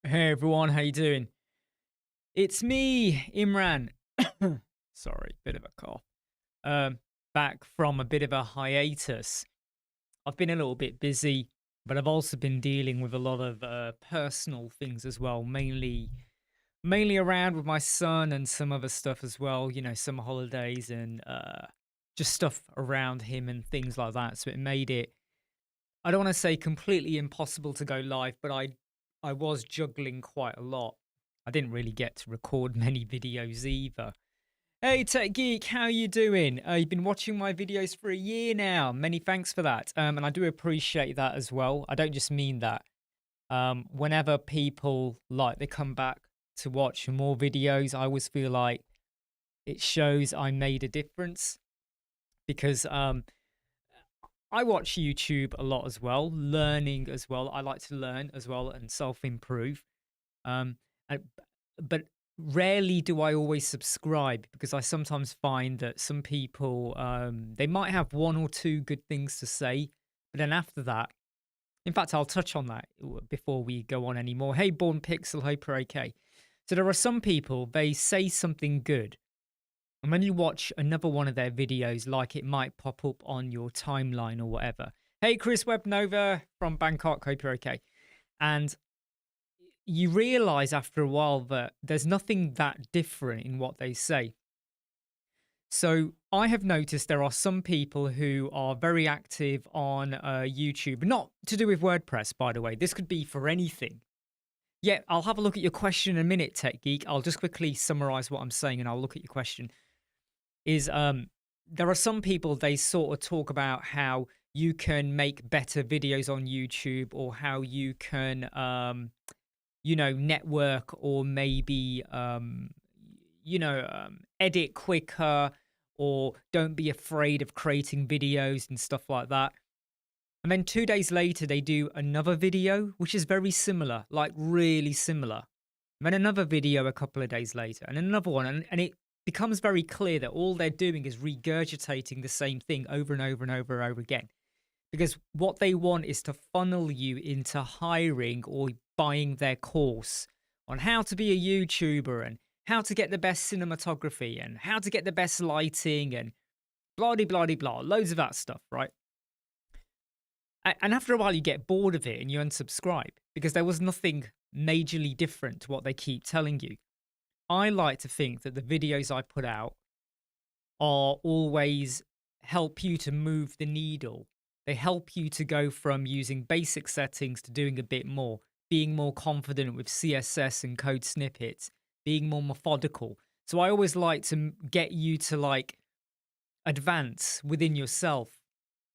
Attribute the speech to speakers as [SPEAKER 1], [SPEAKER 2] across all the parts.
[SPEAKER 1] Hey everyone, how you doing? It's me, Imran. Sorry, bit of a cough. Um, Back from a bit of a hiatus. I've been a little bit busy, but I've also been dealing with a lot of personal things as well, mainly around with my son and some other stuff as well. You know, summer holidays and just stuff around him and things like that. So it made it. I don't want to say completely impossible to go live, but I was juggling quite a lot. I didn't really get to record many videos either. Hey Tech Geek, how you doing? You've been watching my videos for a year now. Many thanks for that. And I do appreciate that as well. I don't just mean that. Whenever people they come back to watch more videos, I always feel like it shows I made a difference because I watch YouTube a lot as well, learning as well. I like to learn as well and self-improve. Um, and, but rarely do I always subscribe because I sometimes find that some people, they might have one or two good things to say, but then after that, in fact, I'll touch on that before we go on anymore. Hey, Born Pixel, hope you're okay. So there are some people, they say something good, and when you watch another one of their videos, like it might pop up on your timeline or whatever. Hey, Chris Webnova from Bangkok, hope you're okay. And you realize after a while that there's nothing that different in what they say. So I have noticed there are some people who are very active on YouTube, not to do with WordPress, by the way. This could be for anything. Yeah, I'll have a look at your question in a minute, Tech Geek. I'll just quickly summarize what I'm saying and I'll look at your question. There are some people, they sort of talk about how you can make better videos on YouTube or how you can network or maybe edit quicker, or don't be afraid of creating videos and stuff like that. And then 2 days later they do another video which is very similar, like really similar. And then another video a couple of days later and another one, and it becomes very clear that all they're doing is regurgitating the same thing over and over and over and over again. Because what they want is to funnel you into hiring or buying their course on how to be a YouTuber and how to get the best cinematography and how to get the best lighting and blah, blah, blah, blah, loads of that stuff, right? And after a while, you get bored of it and you unsubscribe because there was nothing majorly different to what they keep telling you. I like to think that the videos I put out are always help you to move the needle. They help you to go from using basic settings to doing a bit more, being more confident with CSS and code snippets, being more methodical. So I always like to get you to advance within yourself.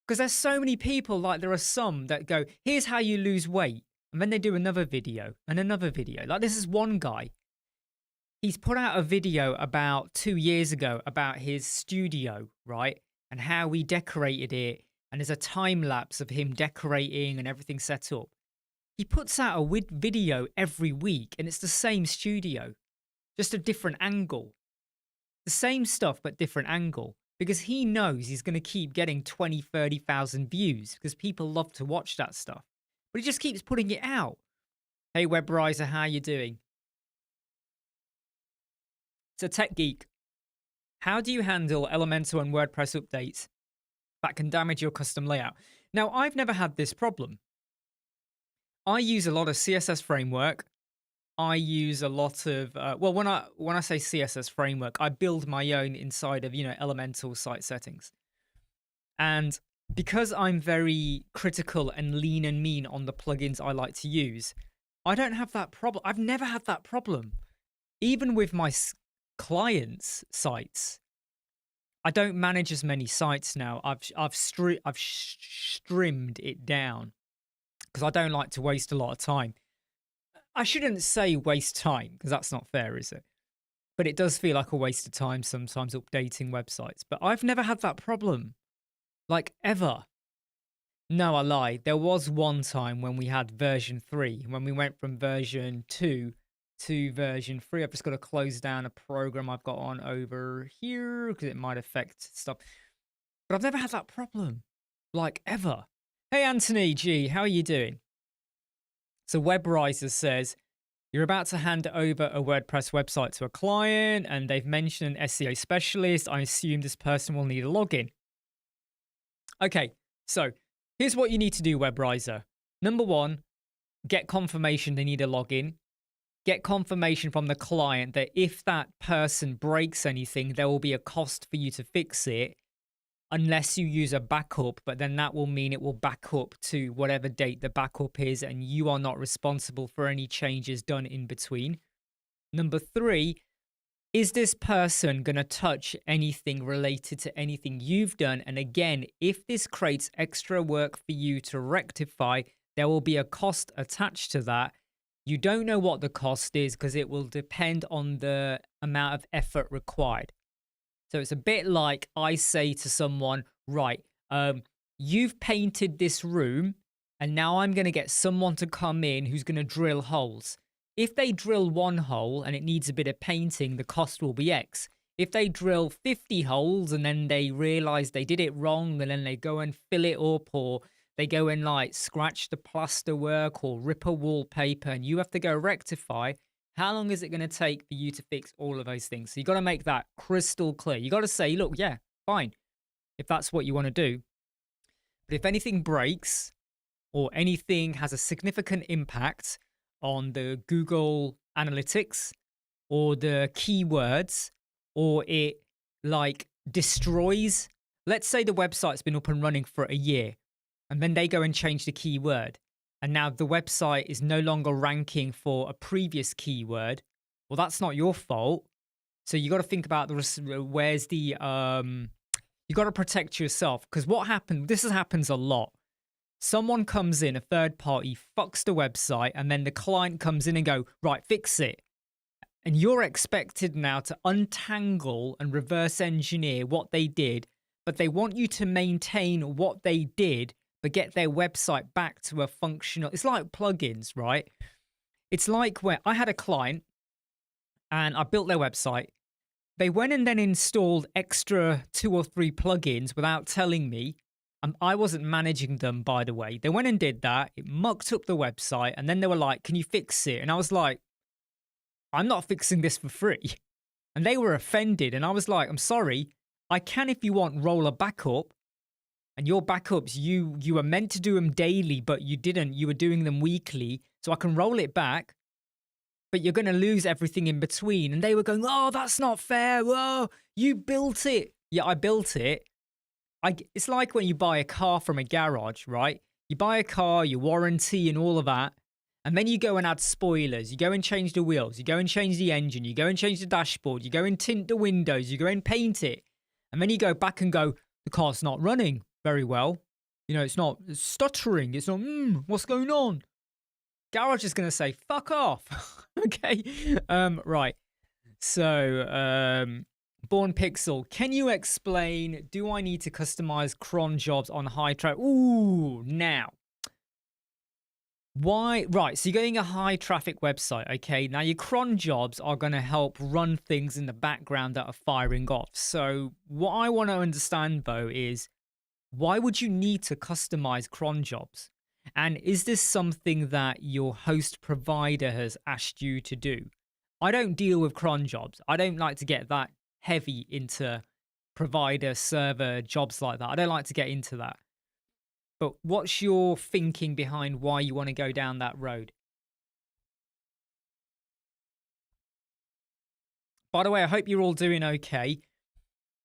[SPEAKER 1] Because there's so many people, there are some that go, here's how you lose weight. And then they do another video and another video. Like this is one guy. He's put out a video about 2 years ago about his studio, right? And how he decorated it. And there's a time lapse of him decorating and everything set up. He puts out a video every week and it's the same studio, just a different angle. The same stuff, but different angle. Because he knows he's going to keep getting 20, 30,000 views because people love to watch that stuff. But he just keeps putting it out. Hey, Webriser, how you doing? So, Tech Geek, how do you handle Elementor and WordPress updates that can damage your custom layout? Now, I've never had this problem. I use a lot of CSS framework. I use a lot of, when I say CSS framework, I build my own inside of, Elementor site settings. And because I'm very critical and lean and mean on the plugins I like to use, I don't have that problem. I've never had that problem. Even with my clients' sites, I don't manage as many sites now. I've trimmed it down because I don't like to waste a lot of time. I shouldn't say waste time because that's not fair, is it? But it does feel like a waste of time sometimes updating websites. But I've never had that problem, ever. No, I lied. There was one time when we had version 3, when we went from version 2 to version 3. I've just got to close down a program I've got on over here because it might affect stuff. But I've never had that problem, ever. Hey, Anthony G, how are you doing? So Webriser says, You're about to hand over a WordPress website to a client and they've mentioned an SEO specialist. I assume this person will need a login. Okay, so here's what you need to do, WebRiser. Number one, get confirmation they need a login. Get confirmation from the client that if that person breaks anything, there will be a cost for you to fix it unless you use a backup, but then that will mean it will back up to whatever date the backup is and you are not responsible for any changes done in between. Number three, is this person going to touch anything related to anything you've done? And again, if this creates extra work for you to rectify, there will be a cost attached to that. You don't know what the cost is because it will depend on the amount of effort required. So it's a bit like I say to someone, right, you've painted this room and now I'm going to get someone to come in who's going to drill holes. If they drill one hole and it needs a bit of painting, the cost will be X. If they drill 50 holes and then they realize they did it wrong and then they go and fill it up, or they go and like scratch the plaster work or rip a wallpaper and you have to go rectify, how long is it going to take for you to fix all of those things? So you got to make that crystal clear. You got to say, look, yeah, fine, if that's what you want to do. But if anything breaks or anything has a significant impact on the Google Analytics or the keywords, or it like destroys, let's say the website's been up and running for a year and then they go and change the keyword and now the website is no longer ranking for a previous keyword. Well, that's not your fault. So you got to think about where's the, you got to protect yourself, because what happens, happens a lot. Someone comes in, a third party, fucks the website, and then the client comes in and go, right, fix it. And you're expected now to untangle and reverse engineer what they did, but they want you to maintain what they did, but get their website back to a functional. It's like plugins, right? It's like where I had a client and I built their website. They went and then installed extra 2 or 3 plugins without telling me. I wasn't managing them, by the way. They went and did that. It mucked up the website. And then they were like, can you fix it? And I was like, I'm not fixing this for free. And they were offended. And I was like, I'm sorry. I can, if you want, roll a backup. And your backups, you were meant to do them daily, but you didn't. You were doing them weekly. So I can roll it back. But you're going to lose everything in between. And they were going, oh, that's not fair. Oh, you built it. Yeah, I built it. It's like when you buy a car from a garage, right? You buy a car, your warranty and all of that. And then you go and add spoilers. You go and change the wheels. You go and change the engine. You go and change the dashboard. You go and tint the windows. You go and paint it. And then you go back and go, the car's not running very well. You know, it's stuttering. It's not, what's going on? Garage is going to say, fuck off. Okay. Right. So, Born Pixel, can you explain, do I need to customize cron jobs on high traffic? Ooh, now. Why? Right, so you're getting a high traffic website, okay? Now your cron jobs are going to help run things in the background that are firing off. So what I want to understand though is, why would you need to customize cron jobs? And is this something that your host provider has asked you to do? I don't deal with cron jobs. I don't like to get that heavy into provider server jobs like that. I don't like to get into that. But what's your thinking behind why you want to go down that road? By the way, I hope you're all doing okay.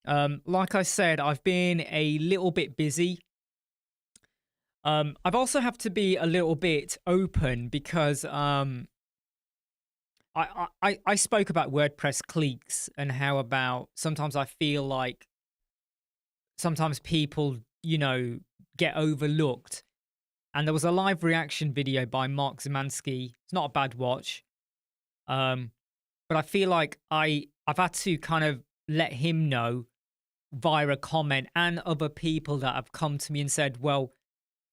[SPEAKER 1] Like I said, I've been a little bit busy. I've also have to be a little bit open because I spoke about WordPress cliques and how about sometimes I feel like sometimes people, you know, get overlooked. And there was a live reaction video by Mark Zemansky. It's not a bad watch. But I feel like I've had to kind of let him know via a comment and other people that have come to me and said, well,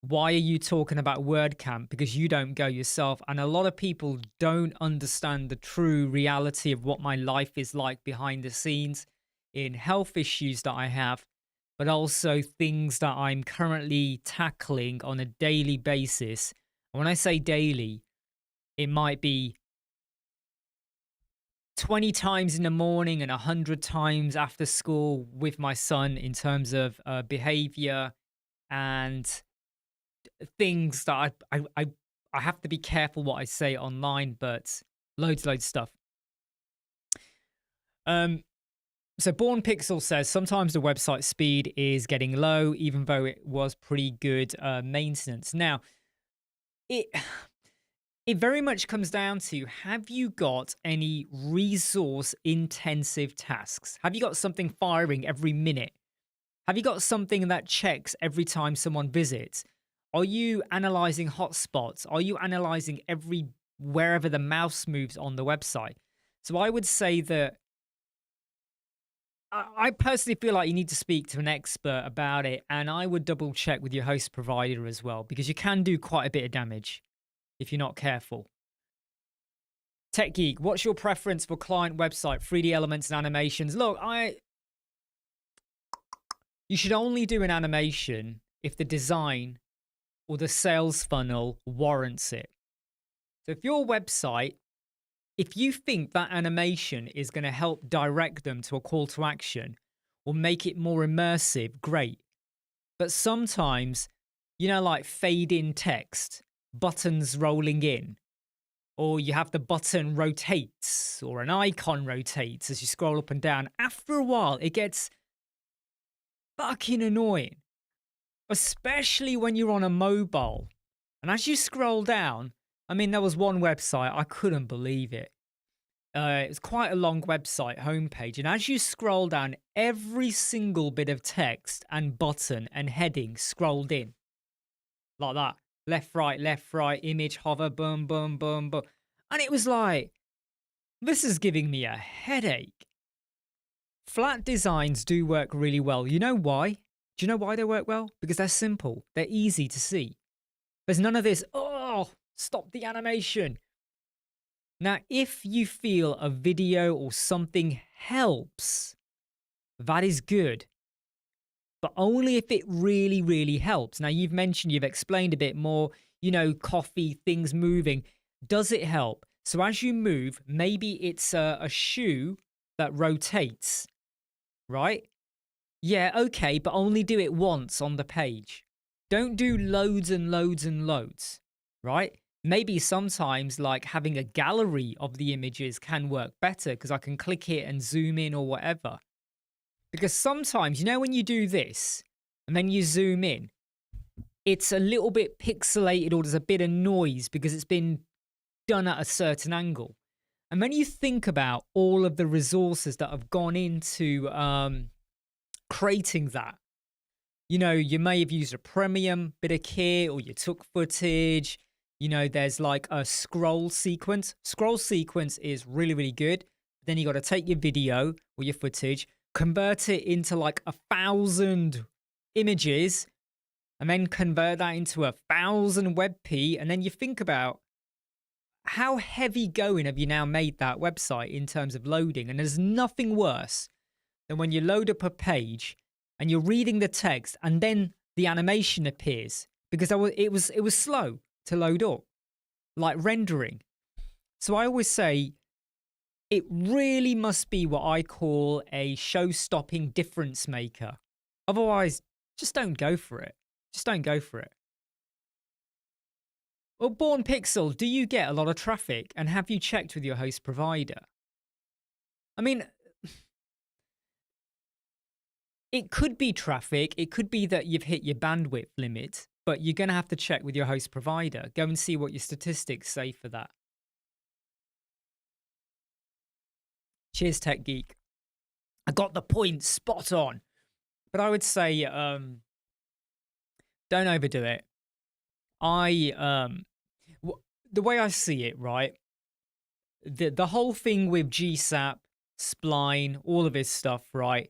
[SPEAKER 1] why are you talking about WordCamp? Because you don't go yourself. And a lot of people don't understand the true reality of what my life is like behind the scenes in health issues that I have, but also things that I'm currently tackling on a daily basis. And when I say daily, it might be 20 times in the morning and 100 times after school with my son in terms of behavior and things that I have to be careful what I say online, but loads of stuff. So Born Pixel says sometimes the website speed is getting low, even though it was pretty good maintenance. Now, it it very much comes down to, have you got any resource intensive tasks? Have you got something firing every minute? Have you got something that checks every time someone visits? Are you analyzing hotspots? Are you analyzing wherever the mouse moves on the website? So I would say that I personally feel like you need to speak to an expert about it, and I would double check with your host provider as well, because you can do quite a bit of damage if you're not careful. Tech Geek, what's your preference for client website, 3D elements and animations? Look, you should only do an animation if the design or the sales funnel warrants it. So if your website, if you think that animation is going to help direct them to a call to action or make it more immersive, great. But sometimes, like fade in text, buttons rolling in, or you have the button rotates or an icon rotates as you scroll up and down. After a while, it gets fucking annoying, especially when you're on a mobile. And as you scroll down, there was one website, I couldn't believe it. It was quite a long website homepage. And as you scroll down, every single bit of text and button and heading scrolled in. Like that. Left, right, image, hover, boom, boom, boom, boom. And it was like, this is giving me a headache. Flat designs do work really well. You know why? Do you know why they work well? Because they're simple. They're easy to see. There's none of this, stop the animation. Now, if you feel a video or something helps, that is good. But only if it really, really helps. Now, you've explained a bit more, coffee, things moving. Does it help? So as you move, maybe it's a shoe that rotates, right? Yeah, okay, but only do it once on the page. Don't do loads and loads and loads, right? Maybe sometimes like having a gallery of the images can work better because I can click it and zoom in or whatever. Because sometimes, when you do this and then you zoom in, it's a little bit pixelated or there's a bit of noise because it's been done at a certain angle. And when you think about all of the resources that have gone into creating that, you may have used a premium bit of kit or you took footage. There's like a scroll sequence. Scroll sequence is really, really good. Then you got to take your video or your footage, convert it into like 1,000 images, and then convert that into 1,000 WebP. And then you think about how heavy going have you now made that website in terms of loading. And there's nothing worse than when you load up a page and you're reading the text and then the animation appears because it was slow to load up, like rendering. So I always say it really must be what I call a show-stopping difference maker. Otherwise, just don't go for it. Just don't go for it. Well, Born Pixel, do you get a lot of traffic? And have you checked with your host provider? It could be traffic. It could be that you've hit your bandwidth limit, but you're going to have to check with your host provider. Go and see what your statistics say for that. Cheers, Tech Geek. I got the point spot on. But I would say don't overdo it. The way I see it, right? The whole thing with GSAP, Spline, all of this stuff, right?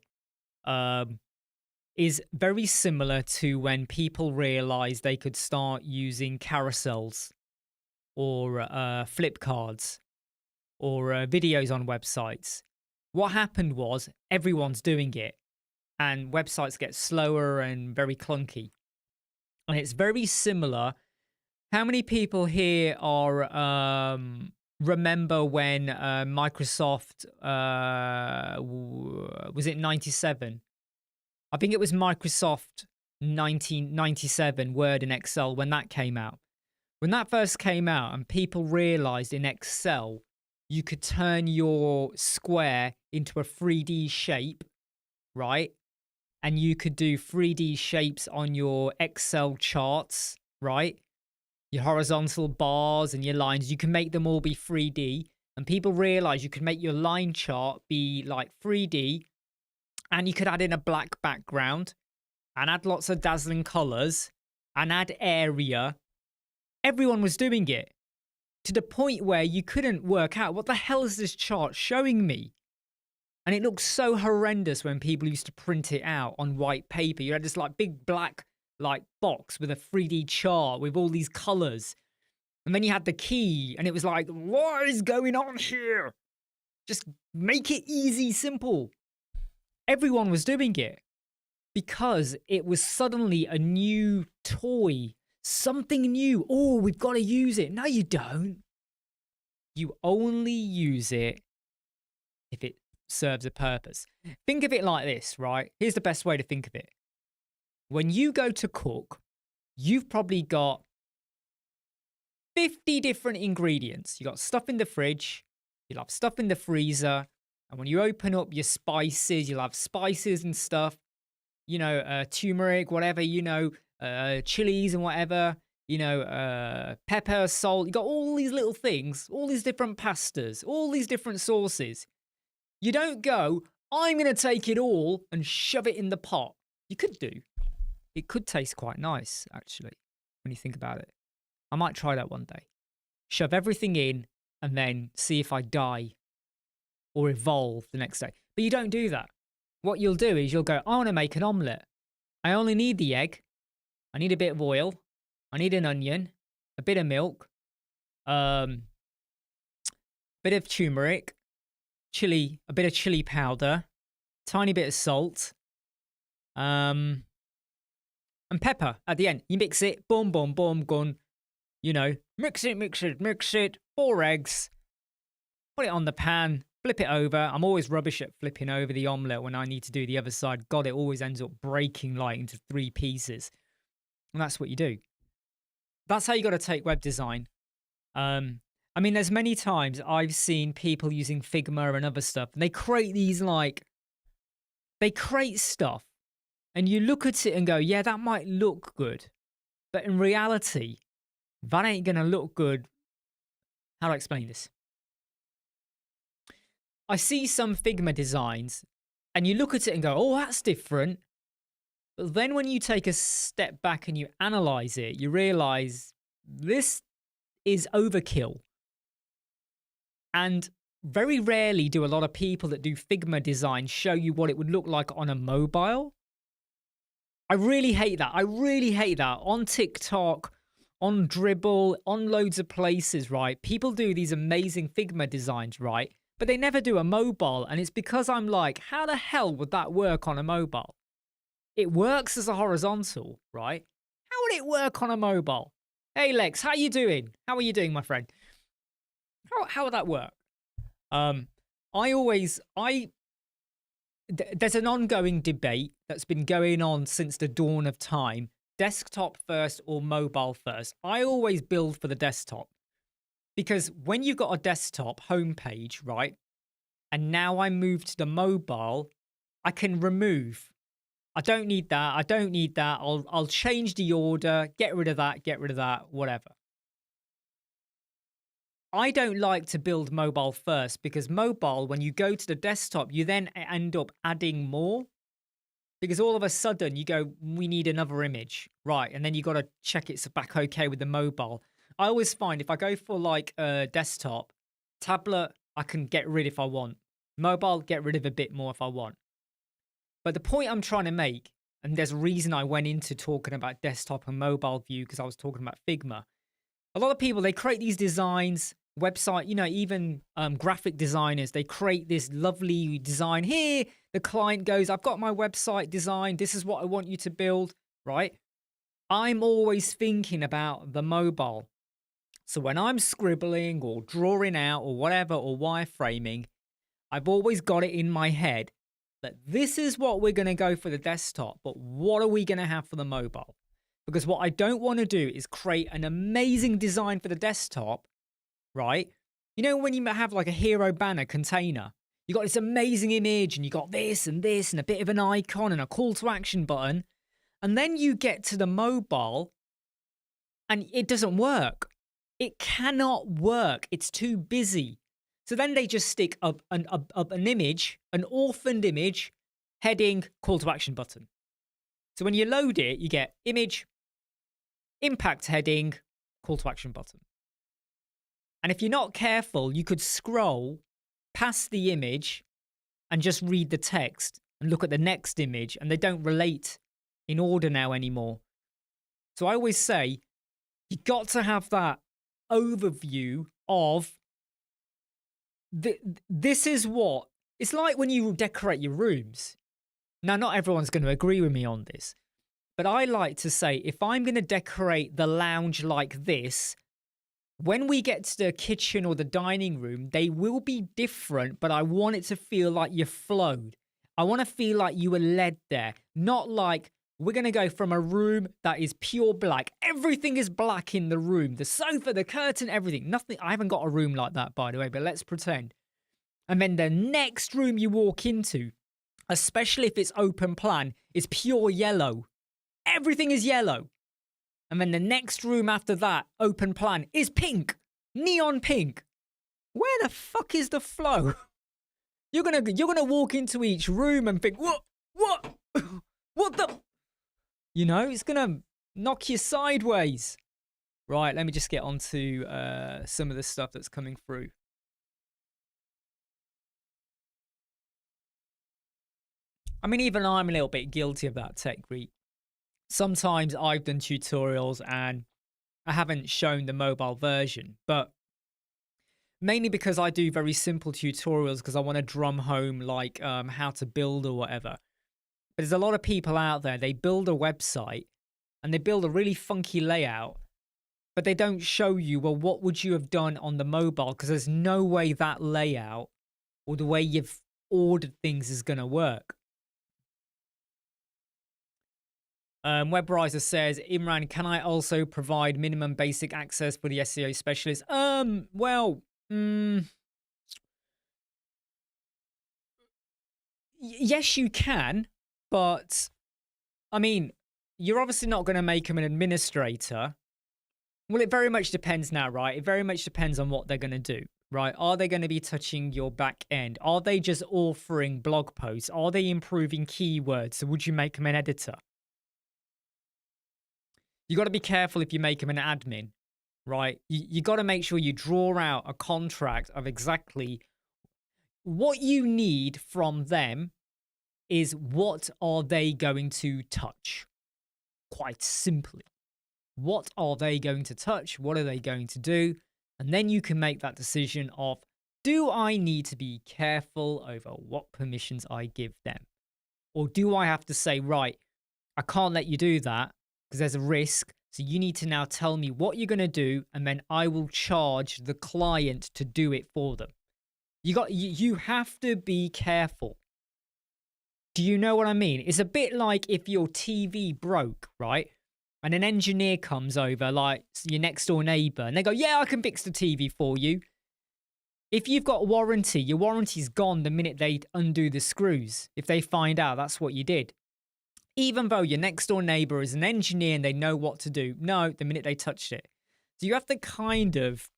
[SPEAKER 1] Is very similar to when people realized they could start using carousels or flip cards or videos on websites. What happened was everyone's doing it and websites get slower and very clunky. And it's very similar. How many people here are remember when Microsoft, was it 97? I think it was Microsoft 1997, Word and Excel, when that came out. When that first came out and people realized in Excel, you could turn your square into a 3D shape, right? And you could do 3D shapes on your Excel charts, right? Your horizontal bars and your lines, you can make them all be 3D. And people realize you can make your line chart be like 3D, and you could add in a black background and add lots of dazzling colors and add area. Everyone was doing it to the point where you couldn't work out what the hell is this chart showing me. And it looked so horrendous when people used to print it out on white paper. You had this like big black like box with a 3D chart with all these colors. And then you had the key and it was like, what is going on here? Just make it easy, simple. Everyone was doing it because it was suddenly a new toy, something new. Oh, we've got to use it. No, you don't. You only use it if it serves a purpose. Think of it like this, right? Here's the best way to think of it. When you go to cook, you've probably got 50 different ingredients. You got stuff in the fridge, you'll have stuff in the freezer, and when you open up your spices, you'll have spices and stuff, you know, turmeric, whatever, you know, chilies and whatever, you know, pepper, salt. You got all these little things, all these different pastas, all these different sauces. You don't go, I'm going to take it all and shove it in the pot. You could do. It could taste quite nice, actually, when you think about it. I might try that one day. Shove everything in and then see if I die or evolve the next day. But you don't do that. What you'll do is you'll go, I want to make an omelette. I only need the egg. I need a bit of oil. I need an onion, a bit of milk, bit of turmeric, chili, a bit of chili powder, tiny bit of salt, and pepper at the end. You mix it, boom, boom, boom, gone. You know, mix it, 4 eggs, put it on the pan, flip it over. I'm always rubbish at flipping over the omelette when I need to do the other side. God, it always ends up breaking like into 3 pieces. And that's what you do. That's how you got to take web design. I mean, there's many times I've seen people using Figma and other stuff. And they create these they create stuff. And you look at it and go, yeah, that might look good. But in reality, that ain't going to look good. How do I explain this? I see some Figma designs and you look at it and go, oh, that's different. But then when you take a step back and you analyze it, you realize this is overkill. And very rarely do a lot of people that do Figma design show you what it would look like on a mobile. I really hate that. I really hate that. On TikTok, on Dribble, on loads of places, right? People do these amazing Figma designs, right? But they never do a mobile. And it's because I'm like, how the hell would that work on a mobile? It works as a horizontal, right? How would it work on a mobile? Hey, Lex, how you doing? How are you doing, my friend? How would that work? There's an ongoing debate that's been going on since the dawn of time. Desktop first or mobile first. I always build for the desktop because when you've got a desktop homepage, right? And now I move to the mobile, I can remove. I don't need that. I don't need that. I'll change the order, get rid of that, whatever. I don't like to build mobile first because mobile, when you go to the desktop, you then end up adding more. Because all of a sudden you go, we need another image. Right. And then you got to check it's back okay with the mobile. I always find if I go for like a desktop, tablet, I can get rid if I want. Mobile, get rid of a bit more if I want. But the point I'm trying to make, and there's a reason I went into talking about desktop and mobile view because I was talking about Figma. A lot of people, they create these designs, website, you know, even graphic designers, they create this lovely design. Here, the client goes, I've got my website design. This is what I want you to build, right? I'm always thinking about the mobile. So when I'm scribbling or drawing out or whatever or wireframing, I've always got it in my head that this is what we're going to go for the desktop, but what are we going to have for the mobile? Because what I don't want to do is create an amazing design for the desktop, right? You know, when you have like a hero banner container, you got this amazing image and you got this and a bit of an icon and a call to action button. And then you get to the mobile and it doesn't work. It cannot work. It's too busy. So then they just stick up an image, an orphaned image, heading, call to action button. So when you load it, you get image, impact heading, call to action button. And if you're not careful, you could scroll past the image and just read the text and look at the next image, and they don't relate in order now anymore. So I always say, you got to have that overview of this is what it's like when you decorate your rooms. Now, not everyone's going to agree with me on this, but I like to say, if I'm going to decorate the lounge like this, when we get to the kitchen or the dining room, they will be different, but I want it to feel like you flowed. I want to feel like you were led there, not like we're going to go from a room that is pure black. Everything is black in the room. The sofa, the curtain, everything. Nothing. I haven't got a room like that, by the way, but let's pretend. And then the next room you walk into, especially if it's open plan, is pure yellow. Everything is yellow. And then the next room after that, open plan, is pink. Neon pink. Where the fuck is the flow? You're gonna walk into each room and think, what the? You know, it's gonna knock you sideways. Right, let me just get onto some of the stuff that's coming through. I mean, even I'm a little bit guilty of that, Tech Greek. Sometimes I've done tutorials and I haven't shown the mobile version, but mainly because I do very simple tutorials because I want to drum home like how to build or whatever. But there's a lot of people out there, they build a website and they build a really funky layout, but they don't show you, well, what would you have done on the mobile? Because there's no way that layout or the way you've ordered things is going to work. Webriser says, Imran, can I also provide minimum basic access for the SEO specialist? Yes, you can, but I mean, you're obviously not going to make them an administrator. Well, it very much depends now, right? It very much depends on what they're going to do, right? Are they going to be touching your back end? Are they just authoring blog posts? Are they improving keywords? So would you make them an editor? You got to be careful if you make them an admin, right? You got to make sure you draw out a contract of exactly what you need from them is what are they going to touch? Quite simply. What are they going to touch? What are they going to do? And then you can make that decision of, do I need to be careful over what permissions I give them? Or do I have to say, right, I can't let you do that because there's a risk. So you need to now tell me what you're going to do, and then I will charge the client to do it for them. You have to be careful. Do you know what I mean? It's a bit like if your TV broke, right? And an engineer comes over, like your next door neighbor, and they go, yeah, I can fix the TV for you. If you've got a warranty, your warranty's gone the minute they undo the screws, if they find out that's what you did. Even though your next door neighbor is an engineer and they know what to do. No, the minute they touched it. So you have to kind of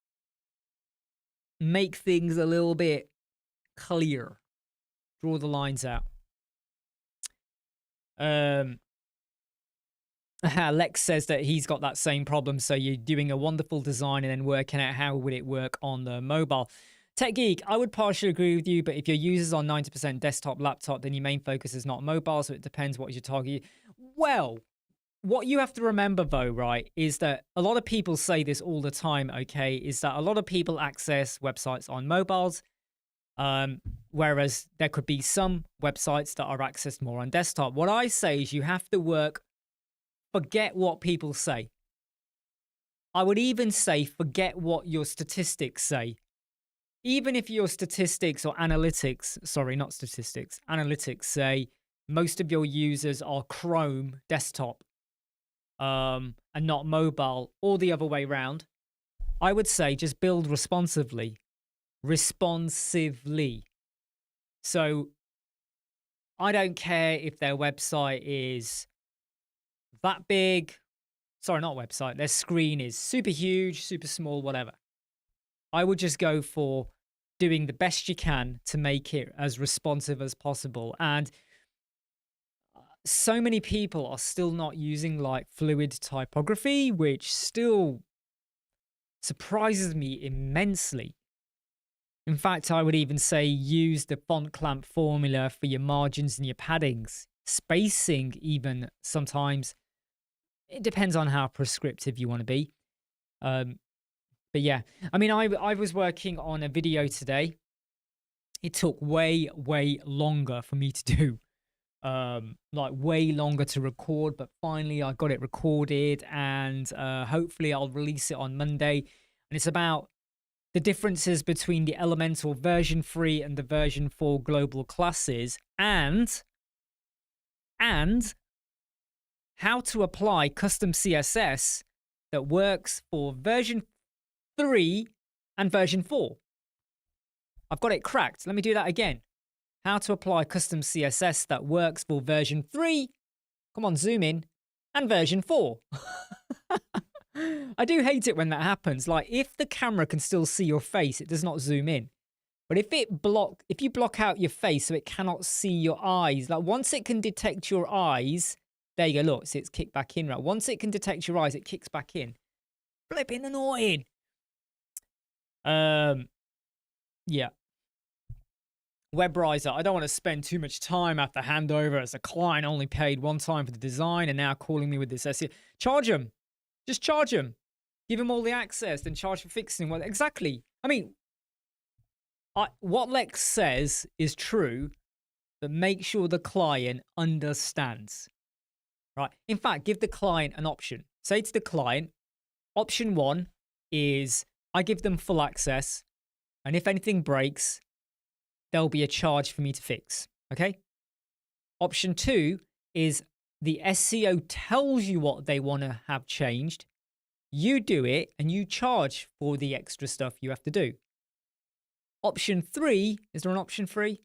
[SPEAKER 1] make things a little bit clear. Draw the lines out. Lex says that he's got that same problem. So you're doing a wonderful design and then working out how would it work on the mobile. Tech Geek, I would partially agree with you, but if your users are 90% desktop, laptop, then your main focus is not mobile, so it depends what your target. Well, what you have to remember, though, right, is that a lot of people say this all the time, okay, is that a lot of people access websites on mobiles, whereas there could be some websites that are accessed more on desktop. What I say is you have to forget what people say. I would even say forget what your statistics say. Even if your statistics or analytics, sorry, not statistics, analytics say most of your users are Chrome desktop and not mobile, or the other way around, I would say just build responsively. So I don't care if their website is that big. Sorry, not website. Their screen is super huge, super small, whatever. I would just go for doing the best you can to make it as responsive as possible. And so many people are still not using like fluid typography, which still surprises me immensely. In fact, I would even say use the font clamp formula for your margins and your paddings. Spacing, even sometimes. It depends on how prescriptive you want to be. But yeah, I mean, I was working on a video today. It took way longer for me to do. Like way longer to record, but finally I got it recorded, and hopefully I'll release it on Monday. And it's about the differences between the Elementor version 3 and the version 4 global classes, and how to apply custom CSS that works for version 3 and version 4. I've got it cracked. Let me do that again. How to apply custom CSS that works for version 3. Come on, zoom in. And version 4. I do hate it when that happens. Like, if the camera can still see your face, it does not zoom in. But if you block out your face so it cannot see your eyes, like once it can detect your eyes, there you go, look, so it's kicked back in, right? Once it can detect your eyes, it kicks back in. Flipping annoying. Yeah. WebRiser, I don't want to spend too much time after handover as a client only paid one time for the design and now calling me with this SEO. Charge them. Just charge them. Give them all the access, then charge for fixing. Well, exactly. I mean, what Lex says is true, but make sure the client understands. Right? In fact, give the client an option. Say to the client, option 1 is I give them full access, and if anything breaks, there'll be a charge for me to fix. Okay? Option 2 is the SEO tells you what they want to have changed. You do it and you charge for the extra stuff you have to do. Option 3, is there an option 3?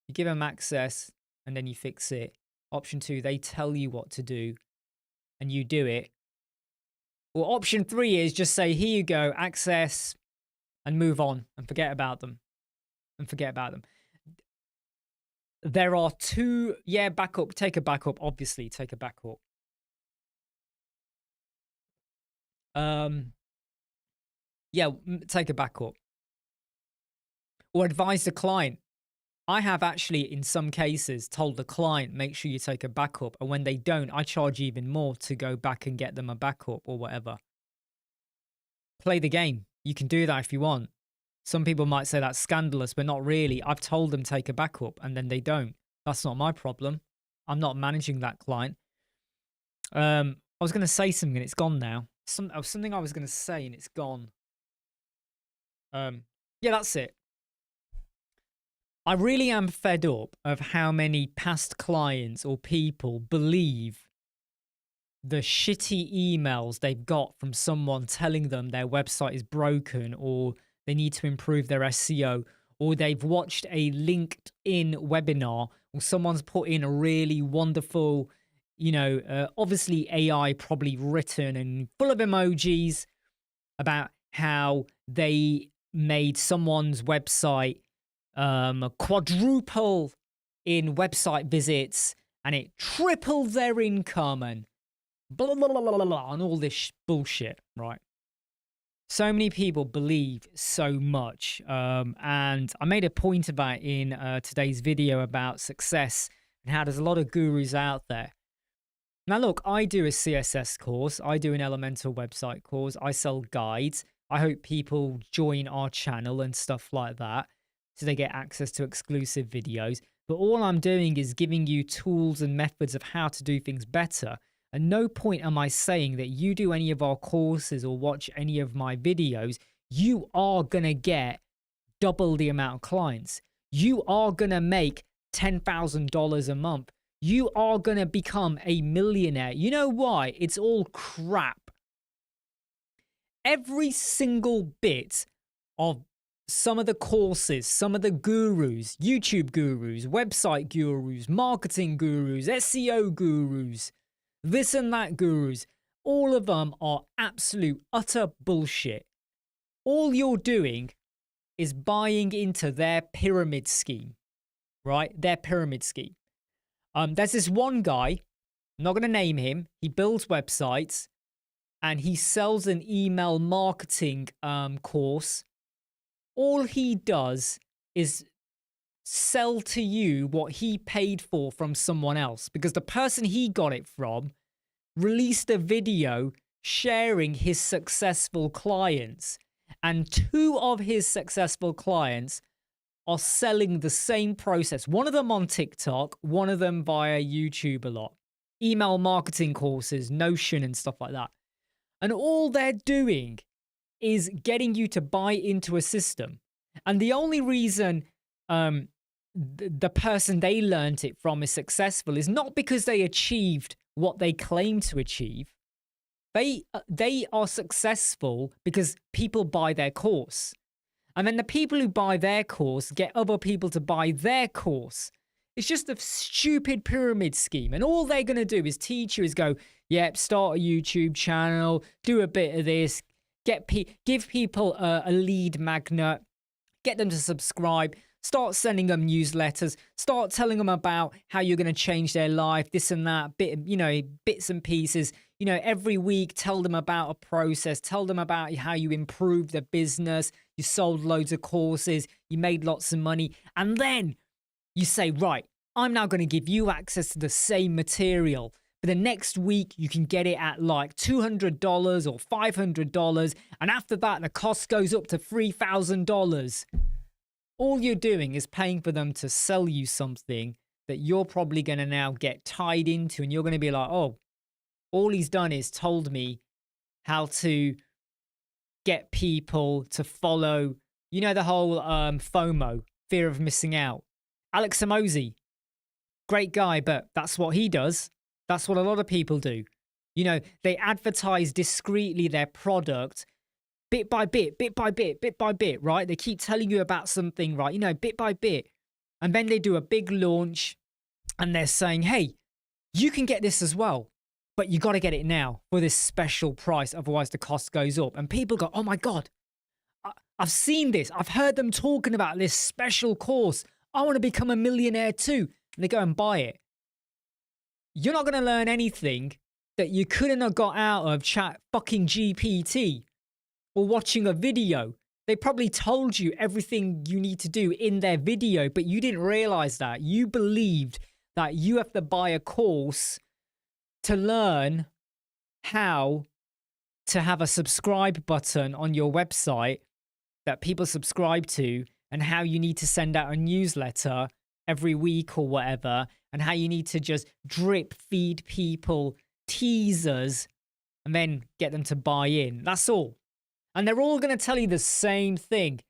[SPEAKER 1] You give them access and then you fix it. Option 2, they tell you what to do and you do it. Or option 3 is just say, here you go, access, and move on and forget about them. There are 2, backup, take a backup, obviously, take a backup. Take a backup. Or advise the client. I have actually, in some cases, told the client, make sure you take a backup. And when they don't, I charge even more to go back and get them a backup or whatever. Play the game. You can do that if you want. Some people might say that's scandalous, but not really. I've told them take a backup and then they don't. That's not my problem. I'm not managing that client. I was going to say something and it's gone now. Something I was going to say and it's gone. That's it. I really am fed up of how many past clients or people believe the shitty emails they've got from someone telling them their website is broken or they need to improve their SEO, or they've watched a LinkedIn webinar or someone's put in a really wonderful, obviously AI probably written and full of emojis about how they made someone's website quadruple in website visits and it tripled their income and blah, blah, blah, blah, blah, and all this bullshit, right? So many people believe so much. And I made a point about in today's video about success and how there's a lot of gurus out there. Now, look, I do a CSS course. I do an Elementor website course. I sell guides. I hope people join our channel and stuff like that so they get access to exclusive videos. But all I'm doing is giving you tools and methods of how to do things better. At no point am I saying that you do any of our courses or watch any of my videos, you are going to get double the amount of clients. You are going to make $10,000 a month. You are going to become a millionaire. You know why? It's all crap. Every single bit of some of the courses, some of the gurus, YouTube gurus, website gurus, marketing gurus, SEO gurus, this and that gurus, all of them are absolute utter bullshit. All you're doing is buying into their pyramid scheme, right? Their pyramid scheme. There's this one guy, I'm not going to name him. He builds websites and he sells an email marketing course. All he does is sell to you what he paid for from someone else, because the person he got it from released a video sharing his successful clients, and 2 of his successful clients are selling the same process. One of them on TikTok, one of them via YouTube a lot. Email marketing courses, Notion and stuff like that. And all they're doing is getting you to buy into a system. And the only reason the person they learned it from is successful is not because they achieved what they claim to achieve. They are successful because people buy their course. And then the people who buy their course get other people to buy their course. It's just a stupid pyramid scheme. And all they're going to do is teach you is go, yep, start a YouTube channel, do a bit of this, give people a lead magnet, get them to subscribe, start sending them newsletters, start telling them about how you're going to change their life, this and that, bits and pieces. Every week, tell them about a process, tell them about how you improved the business, you sold loads of courses, you made lots of money. And then you say, right, I'm now going to give you access to the same material. But the next week, you can get it at like $200 or $500. And after that, the cost goes up to $3,000. All you're doing is paying for them to sell you something that you're probably going to now get tied into. And you're going to be like, oh, all he's done is told me how to get people to follow, the whole FOMO, fear of missing out. Alex Hormozi, great guy, but that's what he does. That's what a lot of people do. They advertise discreetly their product bit by bit, right? They keep telling you about something, right? Bit by bit. And then they do a big launch and they're saying, hey, you can get this as well, but you got to get it now for this special price. Otherwise the cost goes up. And people go, oh my God, I've seen this. I've heard them talking about this special course. I want to become a millionaire too. And they go and buy it. You're not going to learn anything that you couldn't have got out of chat fucking GPT or watching a video. They probably told you everything you need to do in their video, but you didn't realize that. You believed that you have to buy a course to learn how to have a subscribe button on your website that people subscribe to, and how you need to send out a newsletter every week or whatever, and how you need to just drip feed people teasers and then get them to buy in. That's all. And they're all going to tell you the same thing.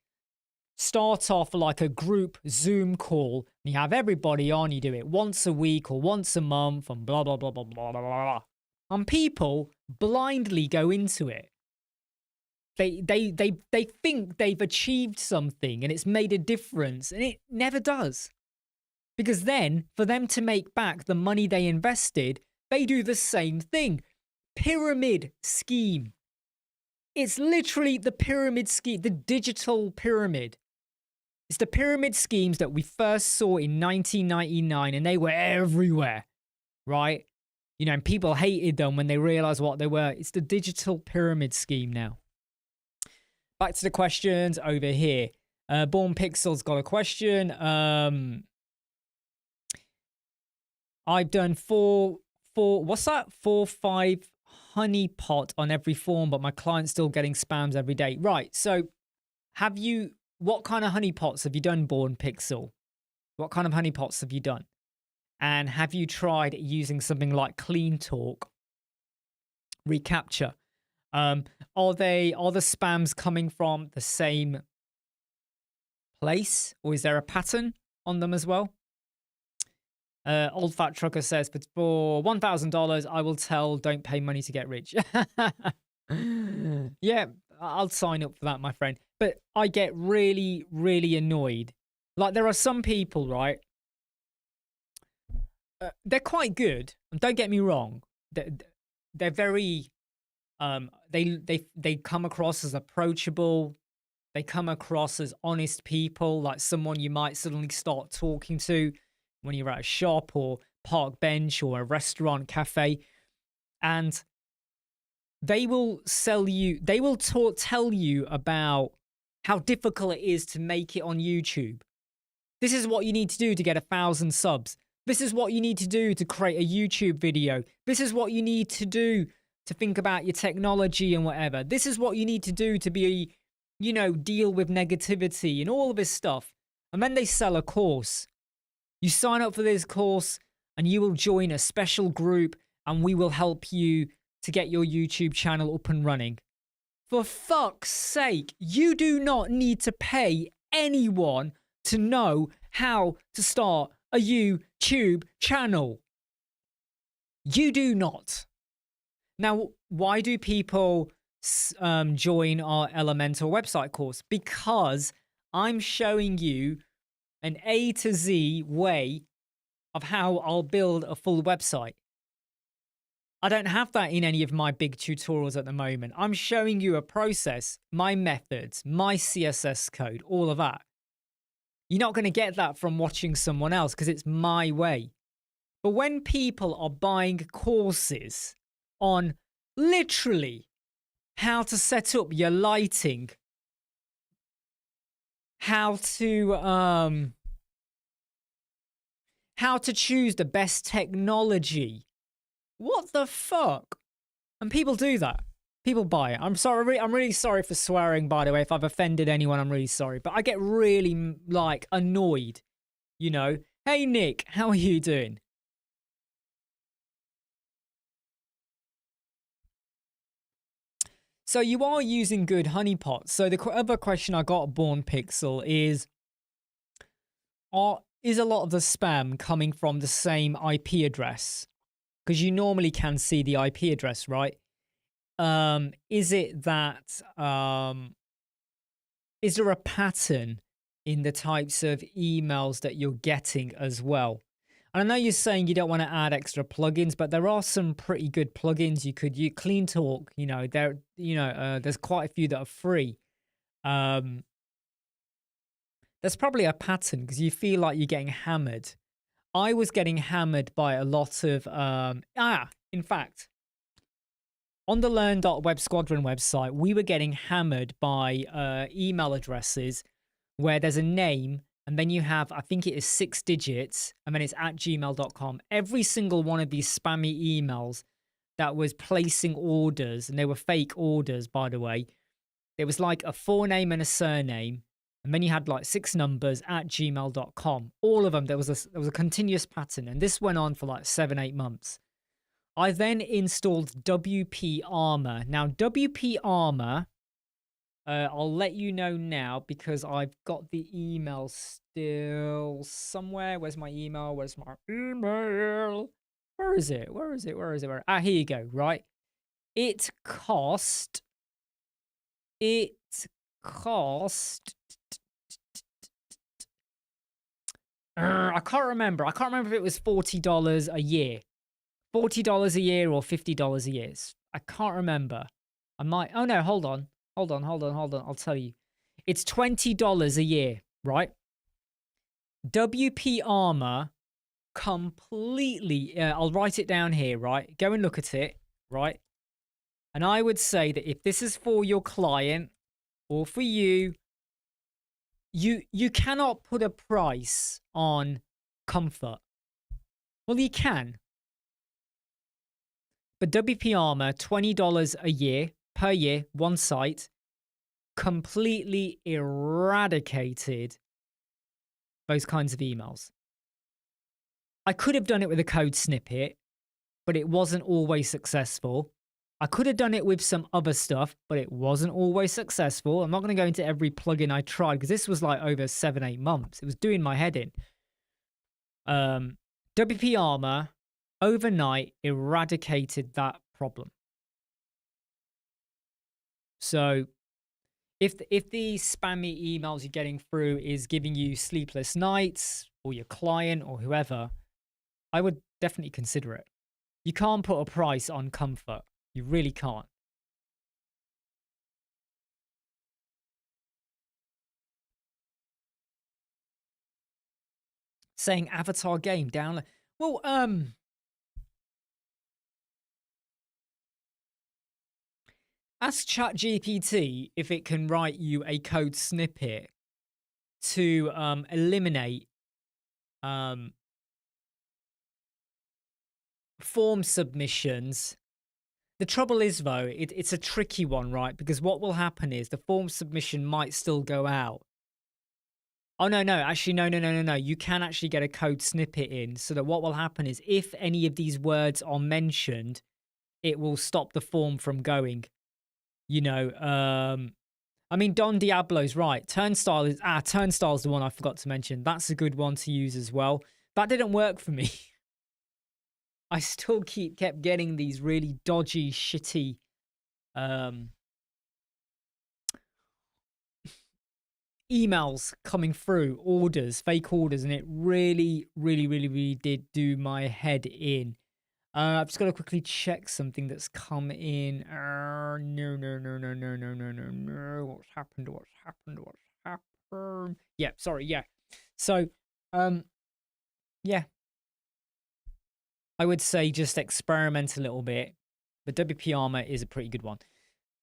[SPEAKER 1] Start off like a group Zoom call. And you have everybody on. You do it once a week or once a month and blah, blah, blah, blah, blah, blah, blah. And people blindly go into it. They think they've achieved something and it's made a difference, and it never does. Because then, for them to make back the money they invested, they do the same thing. Pyramid scheme. It's literally the pyramid scheme, the digital pyramid. It's the pyramid schemes that we first saw in 1999, and they were everywhere, right? And people hated them when they realized what they were. It's the digital pyramid scheme now. Back to the questions over here. Born Pixel's got a question. I've done what's that? 4-5 honeypot on every form, but my client's still getting spams every day. Right. So what kind of honeypots have you done, Born Pixel? What kind of honeypots have you done? And have you tried using something like Clean Talk reCAPTCHA. Are the spams coming from the same place, or is there a pattern on them as well? Old Fat Trucker says, but for $1,000, I will tell don't pay money to get rich. Yeah, I'll sign up for that, my friend. But I get really, really annoyed. Like, there are some people, right? They're quite good. Don't get me wrong. They're very, they come across as approachable. They come across as honest people, like someone you might suddenly start talking to when you're at a shop or park bench or a restaurant, cafe. And they will tell you about how difficult it is to make it on YouTube. This is what you need to do to get 1,000 subs. This is what you need to do to create a YouTube video. This is what you need to do to think about your technology and whatever. This is what you need to do to be, deal with negativity and all of this stuff. And then they sell a course. You sign up for this course and you will join a special group and we will help you to get your YouTube channel up and running. For fuck's sake, you do not need to pay anyone to know how to start a YouTube channel. You do not. Now, why do people join our Elementor website course? Because I'm showing you an A to Z way of how I'll build a full website. I don't have that in any of my big tutorials at the moment. I'm showing you a process, my methods, my CSS code, all of that. You're not going to get that from watching someone else because it's my way. But when people are buying courses on literally how to set up your lighting, how to choose the best technology, what the fuck? And people do that. People buy it. I'm sorry. I'm really sorry for swearing, by the way. If I've offended anyone, I'm really sorry. But I get really, annoyed, Hey, Nick, how are you doing? So you are using good honeypots. So the other question I got, Born Pixel, is a lot of the spam coming from the same IP address? Because you normally can see the IP address, right? Is it that, is there a pattern in the types of emails that you're getting as well? And I know you're saying you don't want to add extra plugins, but there are some pretty good plugins you could use. Clean Talk, there's quite a few that are free. There's probably a pattern because you feel like you're getting hammered. I was getting hammered by a lot of, in fact, on the learn.web Squadron website, we were getting hammered by email addresses where there's a name and then you have, I think it is 6 digits, and then it's @gmail.com. Every single one of these spammy emails that was placing orders, and they were fake orders, by the way. It was like a forename and a surname, and then you had like 6 numbers @gmail.com. All of them, there was a continuous pattern, and this went on for like 7-8 months. I then installed WP Armor. Now, WP Armor, I'll let you know now because I've got the email still somewhere. Where's my email? Where's my email? Where is it? Here you go, right? It cost... I can't remember. I can't remember if it was $40 a year. $40 a year or $50 a year. I can't remember. I might... Oh, no, hold on. I'll tell you. It's $20 a year, right? WP Armor completely... I'll write it down here, right? Go and look at it, right? And I would say that if this is for your client or for you, you cannot put a price on comfort. Well, you can. But WP Armor, $20 a year, per year, one site, completely eradicated those kinds of emails. I could have done it with a code snippet, but it wasn't always successful. I could have done it with some other stuff, but it wasn't always successful. I'm not going to go into every plugin I tried because this was like over 7-8 months. It was doing my head in. WP Armor overnight eradicated that problem. So if the spammy emails you're getting through is giving you sleepless nights, or your client or whoever, I would definitely consider it. You can't put a price on comfort. You really can't. Saying avatar game download. Well, ask ChatGPT if it can write you a code snippet to eliminate form submissions. The trouble is, though, it's a tricky one, right? Because what will happen is the form submission might still go out. Oh, no. Actually, no. You can actually get a code snippet in so that what will happen is if any of these words are mentioned, it will stop the form from going. You know, I mean, Don Diablo's right. Turnstile is the one I forgot to mention. That's a good one to use as well. That didn't work for me. I still kept getting these really dodgy, shitty emails coming through, fake orders, and it really did do my head in. I've just got to quickly check something that's come in. No. What's happened? Yeah, sorry, yeah. So, yeah. I would say just experiment a little bit, but WP Armor is a pretty good one.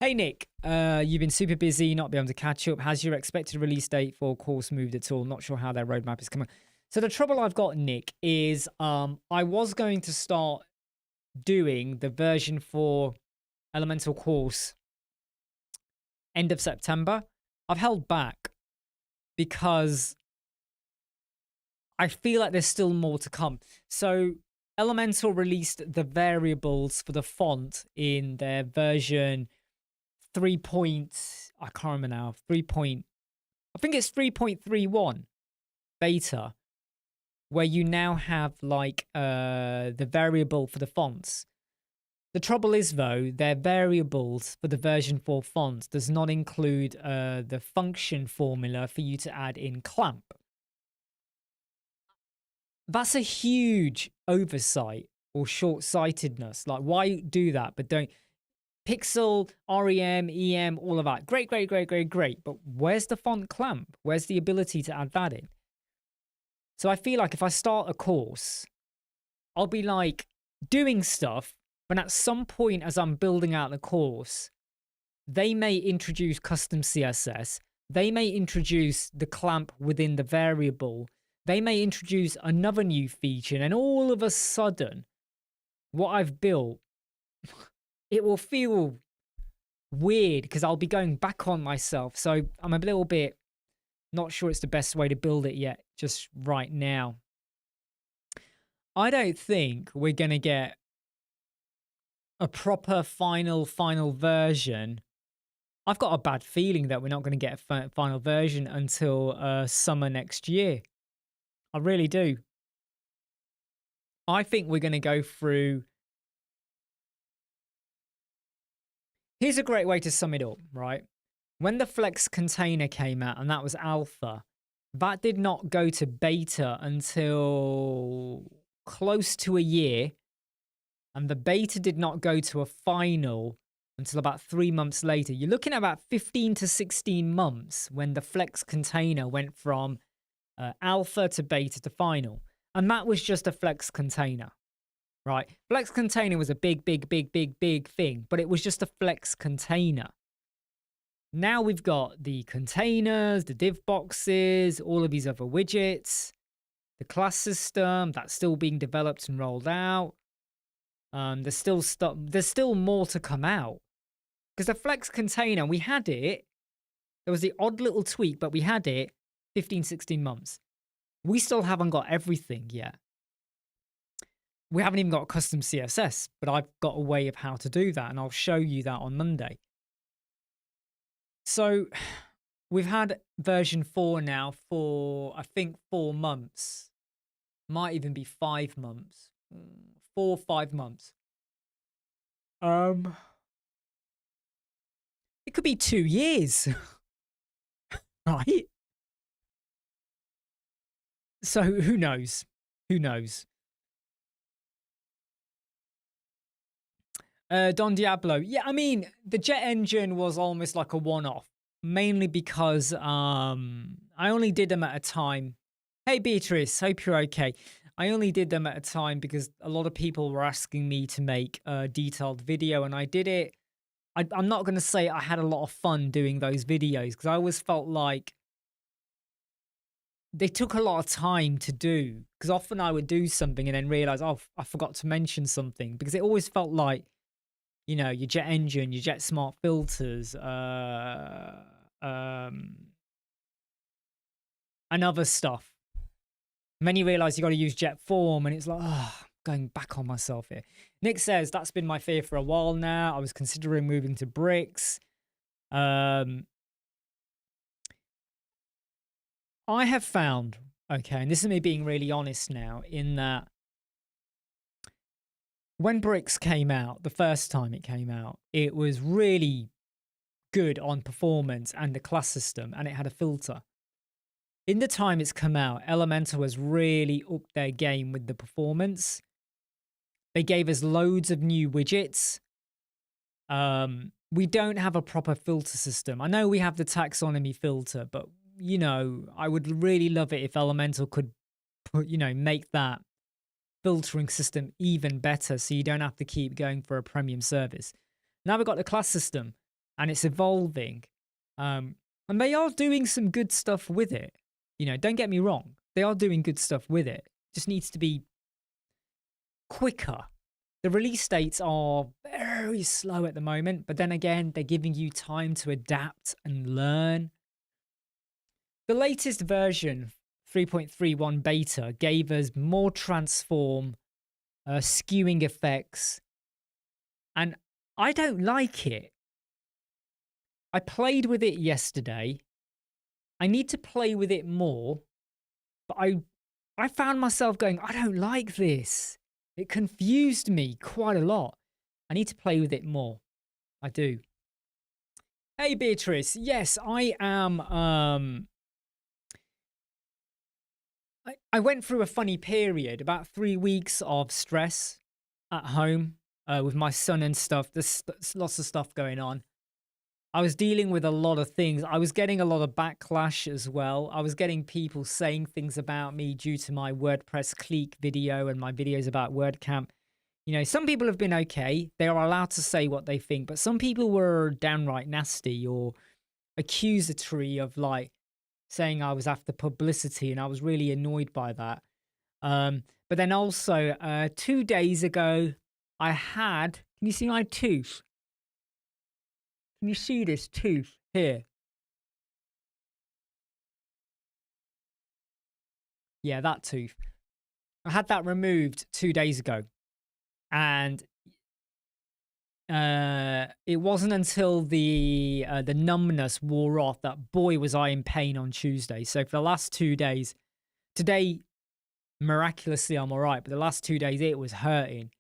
[SPEAKER 1] Hey, Nick, you've been super busy, not be able to catch up. Has your expected release date for course moved at all? Not sure how their roadmap is coming. So the trouble I've got, Nick, is I was going to start doing the version 4 Elementor course end of September. I've held back because I feel like there's still more to come. So Elementor released the variables for the font in their version 3. I can't remember now. I think it's 3.31 beta, where you now have like the variable for the fonts. The trouble is, though, their variables for the version 4 fonts does not include the function formula for you to add in clamp. That's a huge oversight or short-sightedness. Like, why do that? But don't. Pixel, REM, EM, all of that. Great. But where's the font clamp? Where's the ability to add that in? So I feel like if I start a course, I'll be like doing stuff, but at some point as I'm building out the course, they may introduce custom CSS. They may introduce the clamp within the variable. They may introduce another new feature. And all of a sudden, what I've built, it will feel weird because I'll be going back on myself. So I'm a little bit not sure it's the best way to build it yet, just right now. I don't think we're going to get a proper final version. I've got a bad feeling that we're not going to get a final version until summer next year. I really do. I think we're going to go through. Here's a great way to sum it up, right? When the Flex container came out, and that was alpha, that did not go to beta until close to a year. And the beta did not go to a final until about 3 months later. You're looking at about 15 to 16 months when the Flex container went from alpha to beta to final. And that was just a Flex container. Right, Flex container was a big thing, but it was just a Flex container. Now we've got the containers, the div boxes, all of these other widgets, the class system that's still being developed and rolled out. There's still more to come out because the Flex container, we had it. There was the odd little tweak, but we had it 15, 16 months. We still haven't got everything yet. we haven't even got custom CSS, but I've got a way of how to do that, and I'll show you that on Monday. So we've had version 4 now for, I think, 4 months. Might even be 5 months. 4 or 5 months. It could be 2 years. Right? So who knows? Who knows? Don Diablo. Yeah, I mean, the jet engine was almost like a one-off, mainly because I only did them at a time. Hey, Beatrice, hope you're okay. I only did them at a time because a lot of people were asking me to make a detailed video, and I did it. I'm not going to say I had a lot of fun doing those videos because I always felt like they took a lot of time to do, because often I would do something and then realize, oh, I forgot to mention something, because it always felt like, you know, your jet engine, your jet smart filters, and other stuff. And then you realize you got to use jet form, and it's like, oh, going back on myself here. Nick says, that's been my fear for a while now. I was considering moving to bricks. I have found, okay, and this is me being really honest now, in that when bricks came out, the first time it came out, it was really good on performance and the class system, and it had a filter. In the time it's come out, Elementor has really upped their game with the performance. They gave us loads of new widgets. We don't have a proper filter system. I know we have the taxonomy filter, but, you know, I would really love it if Elementor could put, you know, make that filtering system even better, so you don't have to keep going for a premium service. Now we've got the class system, and it's evolving. And they are doing some good stuff with it. You know, don't get me wrong. They are doing good stuff with it. Just needs to be quicker. The release dates are very slow at the moment, but then again, they're giving you time to adapt and learn. The latest version, 3.31 beta, gave us more transform, skewing effects, and I don't like it. I played with it yesterday. I need to play with it more, but I found myself going, I don't like this. It confused me quite a lot. I need to play with it more. I do. Hey, Beatrice. Yes, I am. I went through a funny period, about 3 weeks of stress at home with my son and stuff. There's lots of stuff going on. I was dealing with a lot of things. I was getting a lot of backlash as well. I was getting people saying things about me due to my WordPress clique video and my videos about WordCamp. You know, some people have been okay. They are allowed to say what they think, but some people were downright nasty or accusatory of, like, saying I was after publicity, and I was really annoyed by that. But then also 2 days ago, I had, can you see my tooth? Can you see this tooth here? Yeah, that tooth. I had that removed 2 days ago. And it wasn't until the numbness wore off that, boy, was I in pain on Tuesday. So for the last 2 days, today, miraculously, I'm all right. But the last 2 days, it was hurting.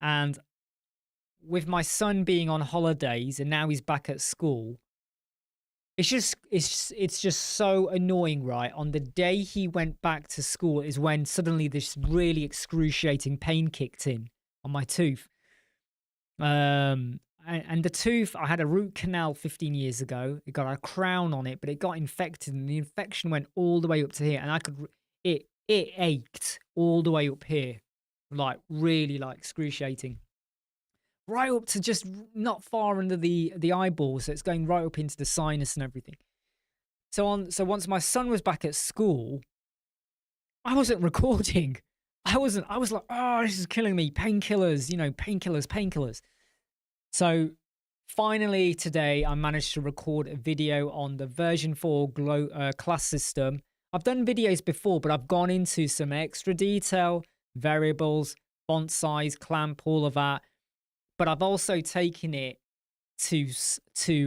[SPEAKER 1] And with my son being on holidays and now he's back at school, it's just so annoying, right? On the day he went back to school is when suddenly this really excruciating pain kicked in on my tooth. And the tooth, I had a root canal 15 years ago. It got a crown on it, but it got infected, and the infection went all the way up to here, and it ached all the way up here, like really like excruciating. Right up to just not far under the eyeball, so it's going right up into the sinus and everything. So once my son was back at school, I wasn't recording. I was like, oh, this is killing me. Painkillers, you know, painkillers. So finally today, I managed to record a video on the version 4 class system. I've done videos before, but I've gone into some extra detail, variables, font size, clamp, all of that. But I've also taken it to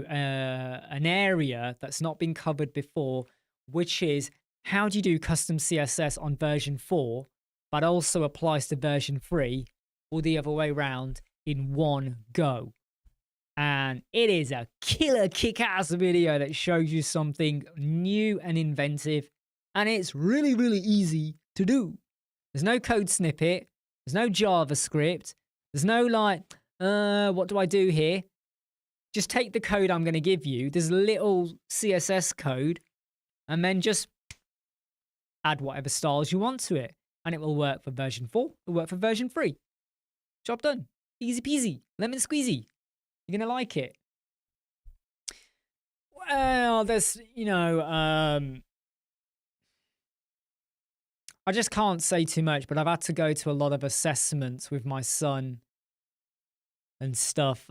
[SPEAKER 1] an area that's not been covered before, which is how do you do custom CSS on version 4, but also applies to version 3 or the other way around in one go. And it is a killer kick-ass video that shows you something new and inventive, and it's really, really easy to do. There's no code snippet, there's no JavaScript, there's no like, what do I do here? Just take the code I'm going to give you. There's a little CSS code, and then just add whatever styles you want to it. And it will work for version 4, it'll work for version 3. Job done. Easy peasy, lemon squeezy. You're going to like it. Well, there's, I just can't say too much, but I've had to go to a lot of assessments with my son and stuff.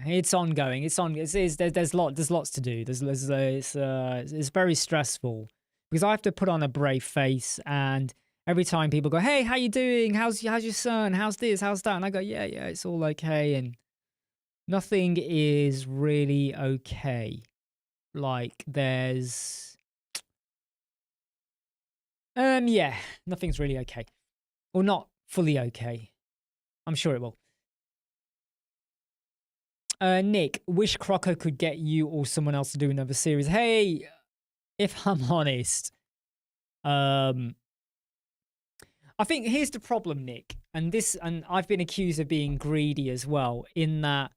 [SPEAKER 1] It's ongoing. There's lots to do. It's very stressful because I have to put on a brave face, and every time people go, "Hey, how you doing? How's your son? How's this? How's that?" And I go, "Yeah, it's all okay." And nothing is really okay. Like there's, nothing's really okay, or not fully okay. I'm sure it will. Nick, wish Croco could get you or someone else to do another series. Hey, if I'm honest, I think here's the problem, Nick, and I've been accused of being greedy as well, in that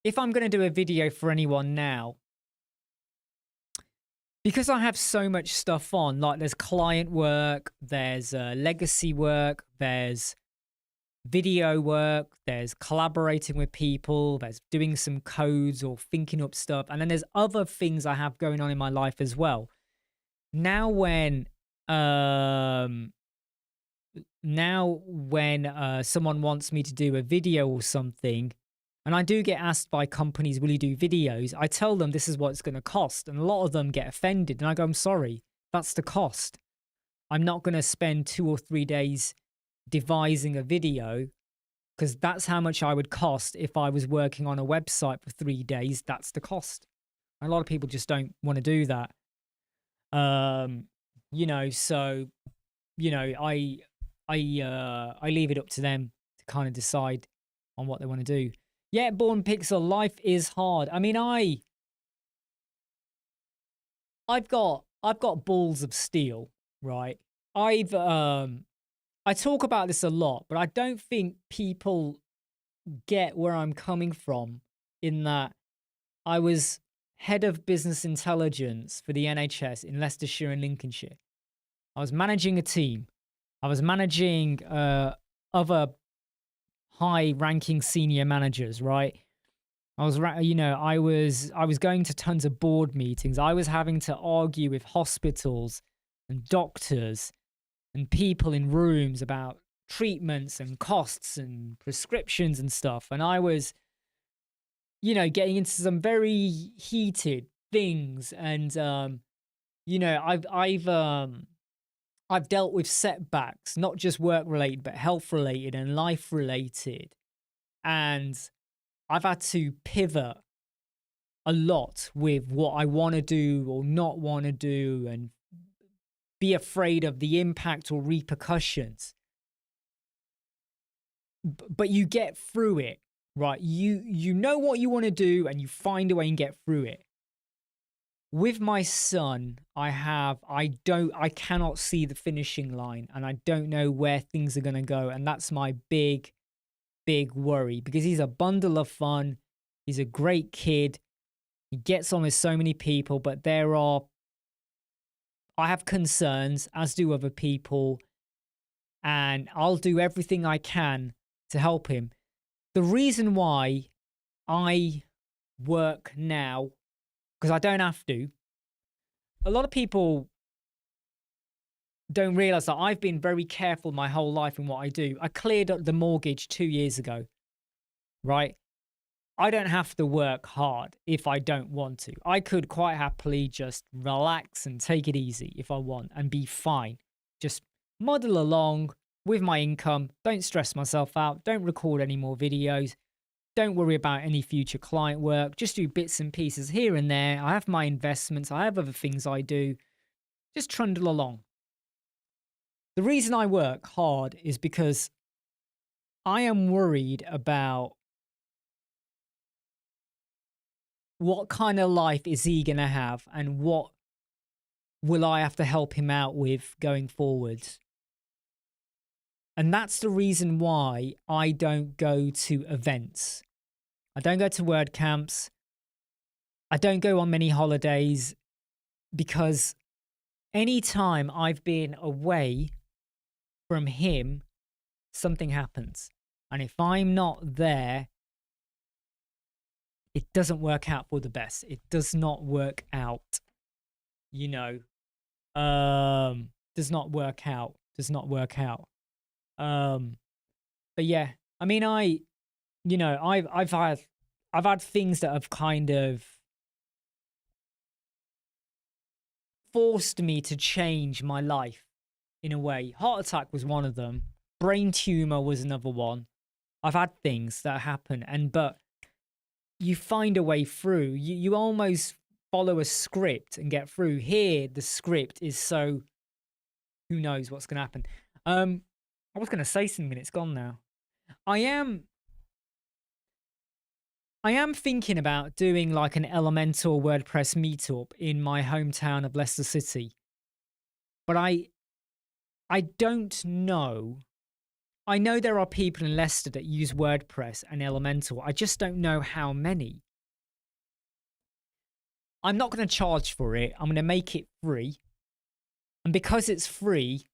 [SPEAKER 1] if I'm going to do a video for anyone now, because I have so much stuff on, like there's client work, there's legacy work, there's video work, there's collaborating with people, there's doing some codes or thinking up stuff, and then there's other things I have going on in my life as well. Now when someone wants me to do a video or something, and I do get asked by companies, will you do videos? I tell them this is what it's going to cost, and a lot of them get offended, and I go, I'm sorry, that's the cost. I'm not going to spend 2 or 3 days devising a video, because that's how much I would cost if I was working on a website for 3 days. That's the cost. A lot of people just don't want to do that. I leave it up to them to kind of decide on what they want to do. Yeah, Born Pixel, life is hard. I mean, I've got balls of steel, right? I talk about this a lot, but I don't think people get where I'm coming from, in that I was head of business intelligence for the NHS in Leicestershire and Lincolnshire. I was managing a team. I was managing other high-ranking senior managers, right? I was going to tons of board meetings. I was having to argue with hospitals and doctors and people in rooms about treatments and costs and prescriptions and stuff. And I was, getting into some very heated things. And, I've dealt with setbacks, not just work related, but health related and life related. And I've had to pivot a lot with what I want to do or not want to do, and be afraid of the impact or repercussions. But you get through it, right? You know what you want to do, and you find a way and get through it. With my son, I cannot see the finishing line, and I don't know where things are going to go. And that's my big worry, because he's a bundle of fun. He's a great kid. He gets on with so many people, but I have concerns, as do other people, and I'll do everything I can to help him. The reason why I work now, because I don't have to. A lot of people don't realize that I've been very careful my whole life in what I do. I cleared up the mortgage 2 years ago, right? I don't have to work hard if I don't want to. I could quite happily just relax and take it easy if I want and be fine. Just muddle along with my income. Don't stress myself out. Don't record any more videos. Don't worry about any future client work. Just do bits and pieces here and there. I have my investments. I have other things I do. Just trundle along. The reason I work hard is because I am worried about what kind of life is he going to have and what will I have to help him out with going forwards. And that's the reason why I don't go to events. I don't go to WordCamps. I don't go on many holidays because anytime I've been away from him, something happens. And if I'm not there, it doesn't work out for the best. It does not work out, you know. Does not work out. Does not work out. But yeah, I mean, I've had things that have kind of forced me to change my life in a way. Heart attack was one of them. Brain tumor was another one. I've had things that happen, but you find a way through. You almost follow a script and get through. Here, the script is so, who knows what's going to happen. I was going to say something, it's gone now. I am thinking about doing like an Elementor WordPress meetup in my hometown of Leicester City. But I don't know. I know there are people in Leicester that use WordPress and Elementor. I just don't know how many. I'm not going to charge for it. I'm going to make it free. And because it's free,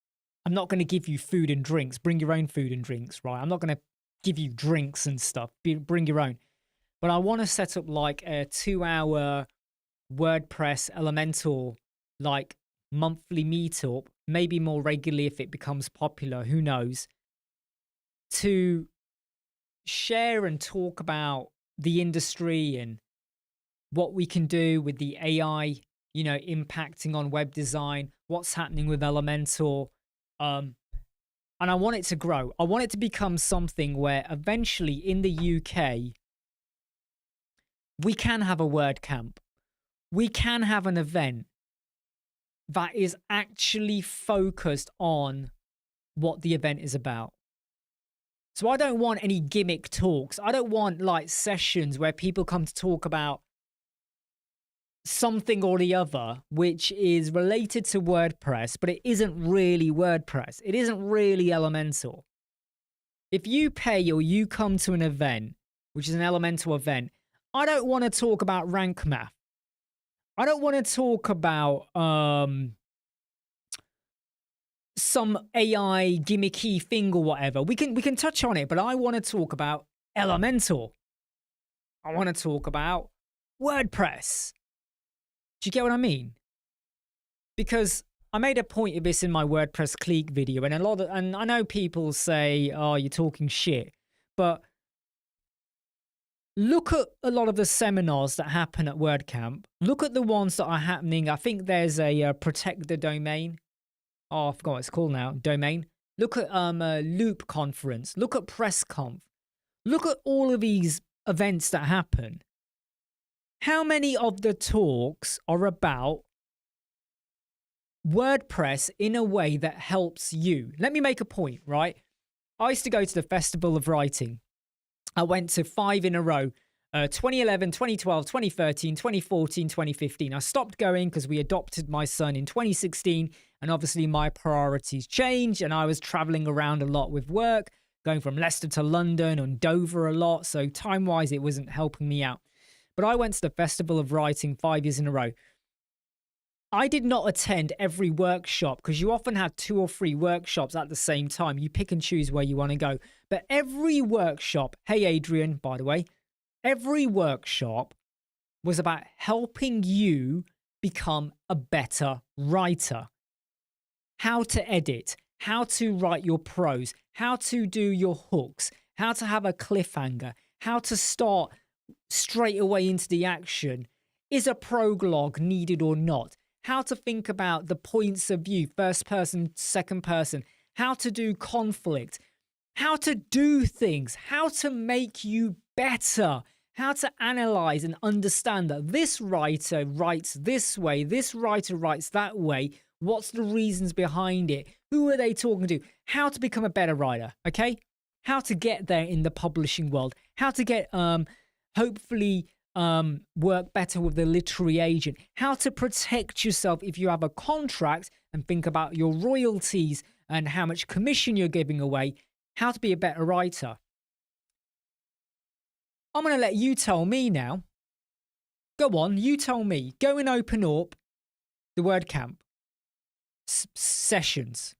[SPEAKER 1] I'm not going to give you food and drinks. Bring your own food and drinks, right? I'm not going to give you drinks and stuff. Bring your own. But I want to set up like a 2-hour WordPress Elementor like monthly meetup, maybe more regularly if it becomes popular, who knows, to share and talk about the industry and what we can do with the AI, impacting on web design, what's happening with Elementor. And I want it to grow. I want it to become something where eventually in the UK, we can have a WordCamp. We can have an event that is actually focused on what the event is about. So I don't want any gimmick talks. I don't want like sessions where people come to talk about something or the other, which is related to WordPress, but it isn't really WordPress. It isn't really Elementor. If you pay or you come to an event, which is an Elementor event, I don't want to talk about rank math. I don't want to talk about some AI gimmicky thing or whatever. We can touch on it, but I want to talk about Elementor. I want to talk about WordPress. Do you get what I mean? Because I made a point of this in my WordPress clique video, and I know people say, "Oh, you're talking shit," but look at a lot of the seminars that happen at WordCamp. Look at the ones that are happening. I think there's a Protect the Domain. Oh, I forgot what it's called now. Domain. Look at Loop Conference. Look at PressConf. Look at all of these events that happen. How many of the talks are about WordPress in a way that helps you? Let me make a point, right? I used to go to the Festival of Writing. I went to 5 in a row, 2011, 2012, 2013, 2014, 2015. I stopped going because we adopted my son in 2016, and obviously my priorities changed, and I was traveling around a lot with work, going from Leicester to London and Dover a lot, so time-wise it wasn't helping me out. But I went to the Festival of Writing 5 years in a row. I did not attend every workshop because you often have 2 or 3 workshops at the same time. You pick and choose where you want to go. But every workshop, hey Adrian, by the way, every workshop was about helping you become a better writer. How to edit, how to write your prose, how to do your hooks, how to have a cliffhanger, how to start straight away into the action. Is a prologue needed or not? How to think about the points of view, first person, second person, how to do conflict, how to do things, how to make you better, how to analyze and understand that this writer writes this way, this writer writes that way. What's the reasons behind it? Who are they talking to? How to become a better writer, okay? How to get there in the publishing world. How to get, hopefully, work better with the literary agent. How to protect yourself if you have a contract and think about your royalties and how much commission you're giving away. How to be a better writer. I'm going to let you tell me now. Go on, you tell me. Go and open up the WordCamp sessions.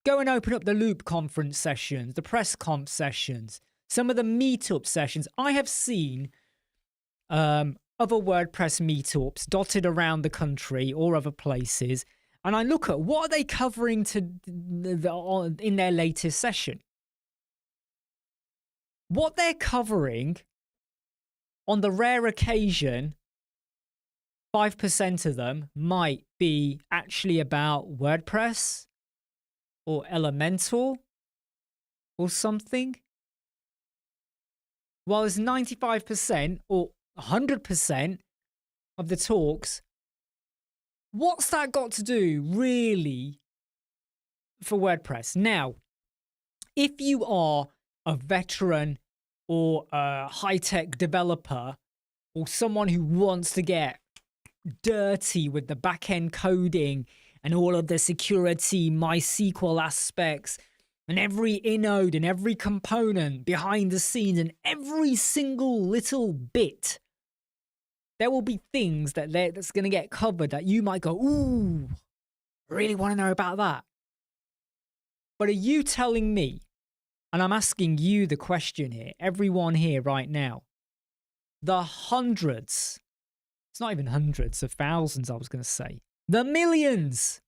[SPEAKER 1] Go and open up the Loop conference sessions, the press conf sessions, some of the meetup sessions. I have seen other WordPress meetups dotted around the country or other places, and I look at what are they covering in their latest session. What they're covering, on the rare occasion, 5% of them might be actually about WordPress or Elementor or something. While it's 95% or 100% of the talks, what's that got to do really for WordPress? Now, if you are a veteran or a high-tech developer or someone who wants to get dirty with the back-end coding and all of the security MySQL aspects and every inode and every component behind the scenes and every single little bit, there will be things that's going to get covered that you might go, ooh, I really want to know about that. But are you telling me, and I'm asking you the question here, everyone here right now, the hundreds, it's not even hundreds of thousands, I was going to say, the millions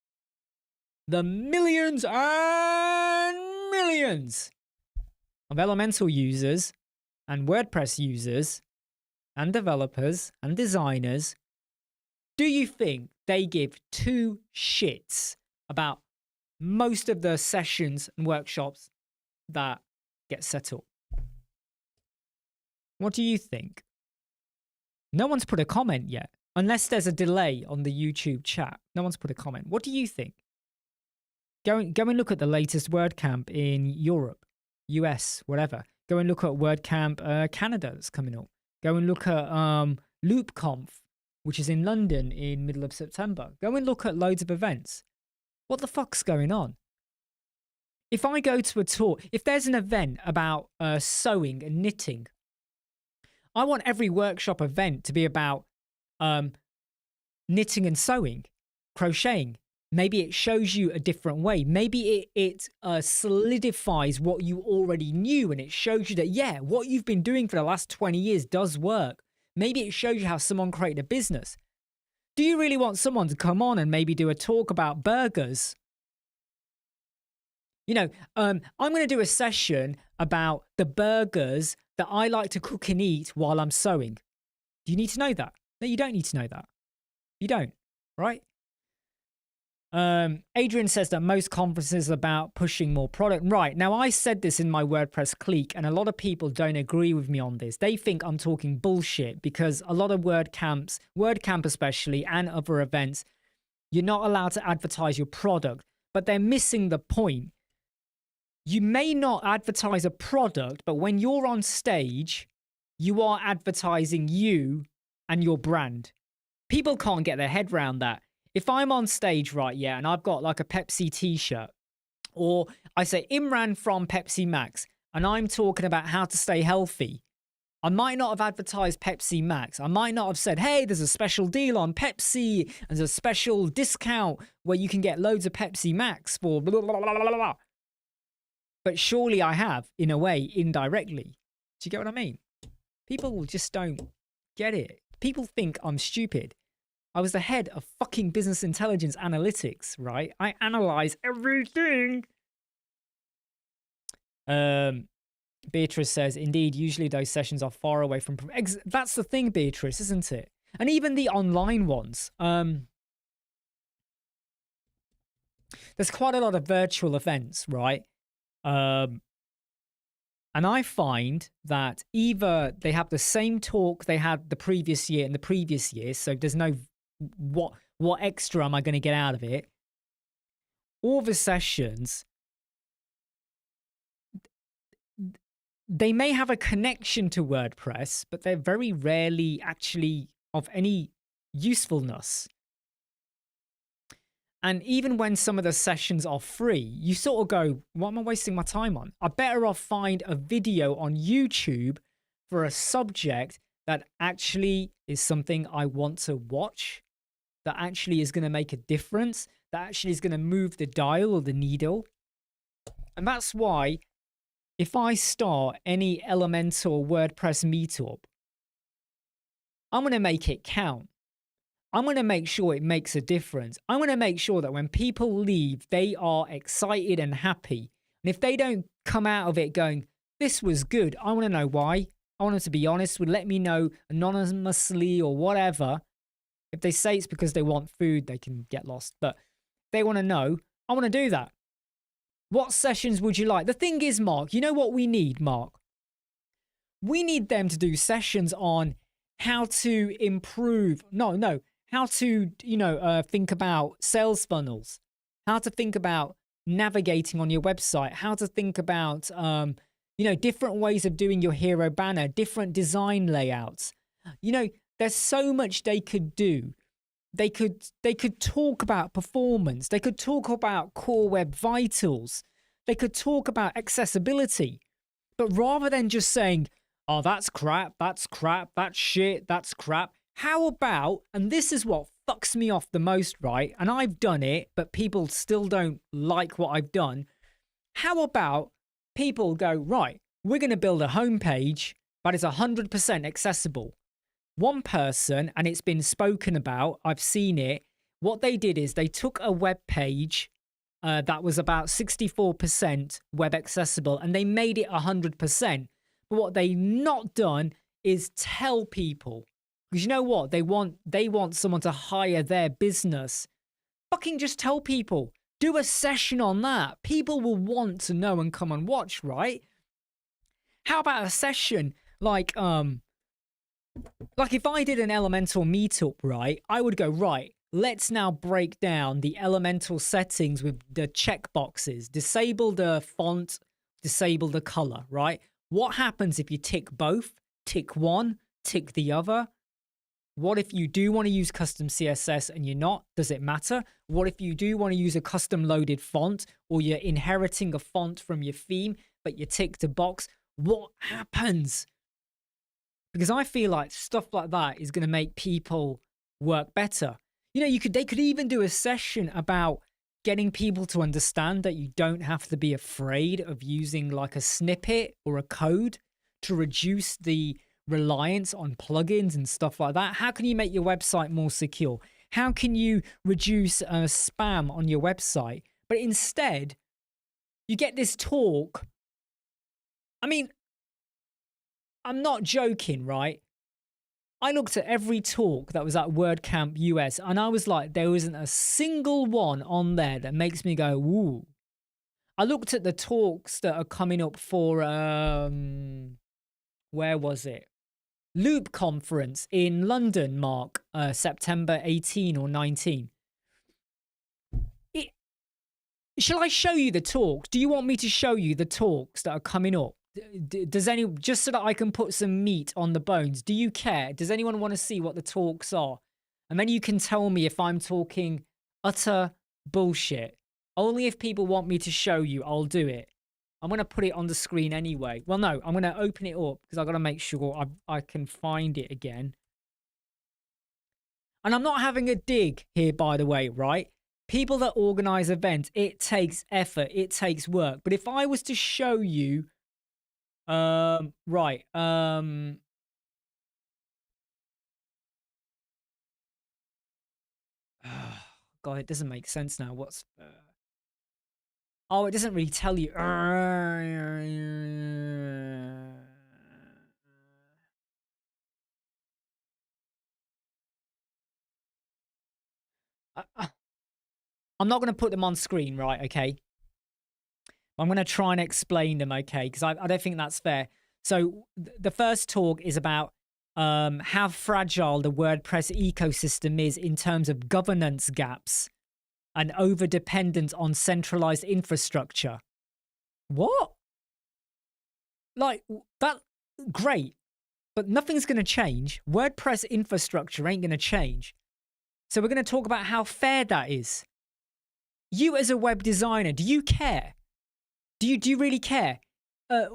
[SPEAKER 1] and millions of Elementor users and WordPress users and developers and designers, do you think they give two shits about most of the sessions and workshops that get set up? What do you think? No one's put a comment yet, unless there's a delay on the YouTube chat. No one's put a comment. What do you think? Go and look at the latest WordCamp in Europe, US, whatever. Go and look at WordCamp Canada that's coming up. Go and look at LoopConf, which is in London in middle of September. Go and look at loads of events. What the fuck's going on? If I go to a tour, if there's an event about sewing and knitting, I want every workshop event to be about knitting and sewing, crocheting. Maybe it shows you a different way. Maybe it solidifies what you already knew, and it shows you that, yeah, what you've been doing for the last 20 years does work. Maybe it shows you how someone created a business. Do you really want someone to come on and maybe do a talk about burgers? You know, I'm going to do a session about the burgers that I like to cook and eat while I'm sewing. Do you need to know that? No, you don't need to know that. You don't, right? Adrian says that most conferences are about pushing more product. Right. Now, I said this in my WordPress clique, and a lot of people don't agree with me on this. They think I'm talking bullshit because a lot of WordCamp especially, and other events, you're not allowed to advertise your product, but they're missing the point. You may not advertise a product, but when you're on stage, you are advertising you and your brand. People can't get their head around that. If I'm on stage, right, yeah, and I've got like a Pepsi t-shirt, or I say Imran from Pepsi Max, and I'm talking about how to stay healthy, I might not have advertised Pepsi Max. I might not have said, hey, there's a special deal on Pepsi, and there's a special discount where you can get loads of Pepsi Max for blah, blah, blah, blah, blah. But surely I have, in a way, indirectly. Do you get what I mean? People just don't get it. People think I'm stupid. I was the head of fucking business intelligence analytics, right? I analyze everything. Beatrice says, indeed, usually those sessions are far away from... That's the thing, Beatrice, isn't it? And even the online ones. There's quite a lot of virtual events, right? And I find that either they have the same talk they had the previous year and the previous year, so there's no what extra am I going to get out of it? All the sessions, they may have a connection to WordPress, but they're very rarely actually of any usefulness. And even when some of the sessions are free, you sort of go, what am I wasting my time on? I better off find a video on YouTube for a subject that actually is something I want to watch, that actually is going to make a difference, that actually is going to move the dial or the needle. And that's why if I start any Elementor WordPress meetup, I'm going to make it count. I'm going to make sure it makes a difference. I'm going to make sure that when people leave, they are excited and happy. And if they don't come out of it going, this was good, I want to know why. I want them to be honest, would let me know anonymously or whatever. If they say it's because they want food, they can get lost. But they want to know, I want to do that. What sessions would you like? The thing is, Mark, you know what we need, Mark? We need them to do sessions on how to improve. How to, think about sales funnels, how to think about navigating on your website, how to think about, different ways of doing your hero banner, different design layouts. There's so much they could do. They could talk about performance. They could talk about core web vitals. They could talk about accessibility. But rather than just saying, oh, that's crap, that's shit, that's crap. How about, and this is what fucks me off the most, right? And I've done it, but people still don't like what I've done. How about people go, right, we're going to build a homepage that is 100% accessible. One person, and it's been spoken about, I've seen it, what they did is they took a web page that was about 64% web accessible and they made it 100%. But what they not done is tell people. Because you know what? They want someone to hire their business. Fucking just tell people. Do a session on that. People will want to know and come and watch, right? How about a session like if I did an Elementor meetup, right? I would go, right, let's now break down the Elementor settings with the checkboxes. Disable the font, disable the color, right? What happens if you tick both? Tick one, tick the other? What if you do want to use custom CSS and you're not? Does it matter? What if you do want to use a custom loaded font or you're inheriting a font from your theme, but you tick the box? What happens? Because I feel like stuff like that is going to make people work better. They could even do a session about getting people to understand that you don't have to be afraid of using like a snippet or a code to reduce the reliance on plugins and stuff like that. How can you make your website more secure? How can you reduce spam on your website? But instead, you get this talk. I mean, I'm not joking, right? I looked at every talk that was at WordCamp US and I was like, there isn't a single one on there that makes me go, woo. I looked at the talks that are coming up for, where was it? Loop conference in London, Mark, September 18 or 19. Shall I show you the talk? Do you want me to show you the talks that are coming up? Just so that I can put some meat on the bones, do you care? Does anyone want to see what the talks are? And then you can tell me if I'm talking utter bullshit. Only if people want me to show you, I'll do it. I'm going to put it on the screen anyway. Well, no, I'm going to open it up because I've got to make sure I can find it again. And I'm not having a dig here, by the way, right? People that organize events, it takes effort, it takes work. But if I was to show you, God, it doesn't make sense now. What's... Oh, it doesn't really tell you. I'm not going to put them on screen, right? Okay. I'm going to try and explain them, okay? Because I don't think that's fair. So the first talk is about how fragile the WordPress ecosystem is in terms of governance gaps and over-dependence on centralized infrastructure. What? Like, that, great. But nothing's going to change. WordPress infrastructure ain't going to change. So we're going to talk about how fair that is. You as a web designer, do you care? Do you really care?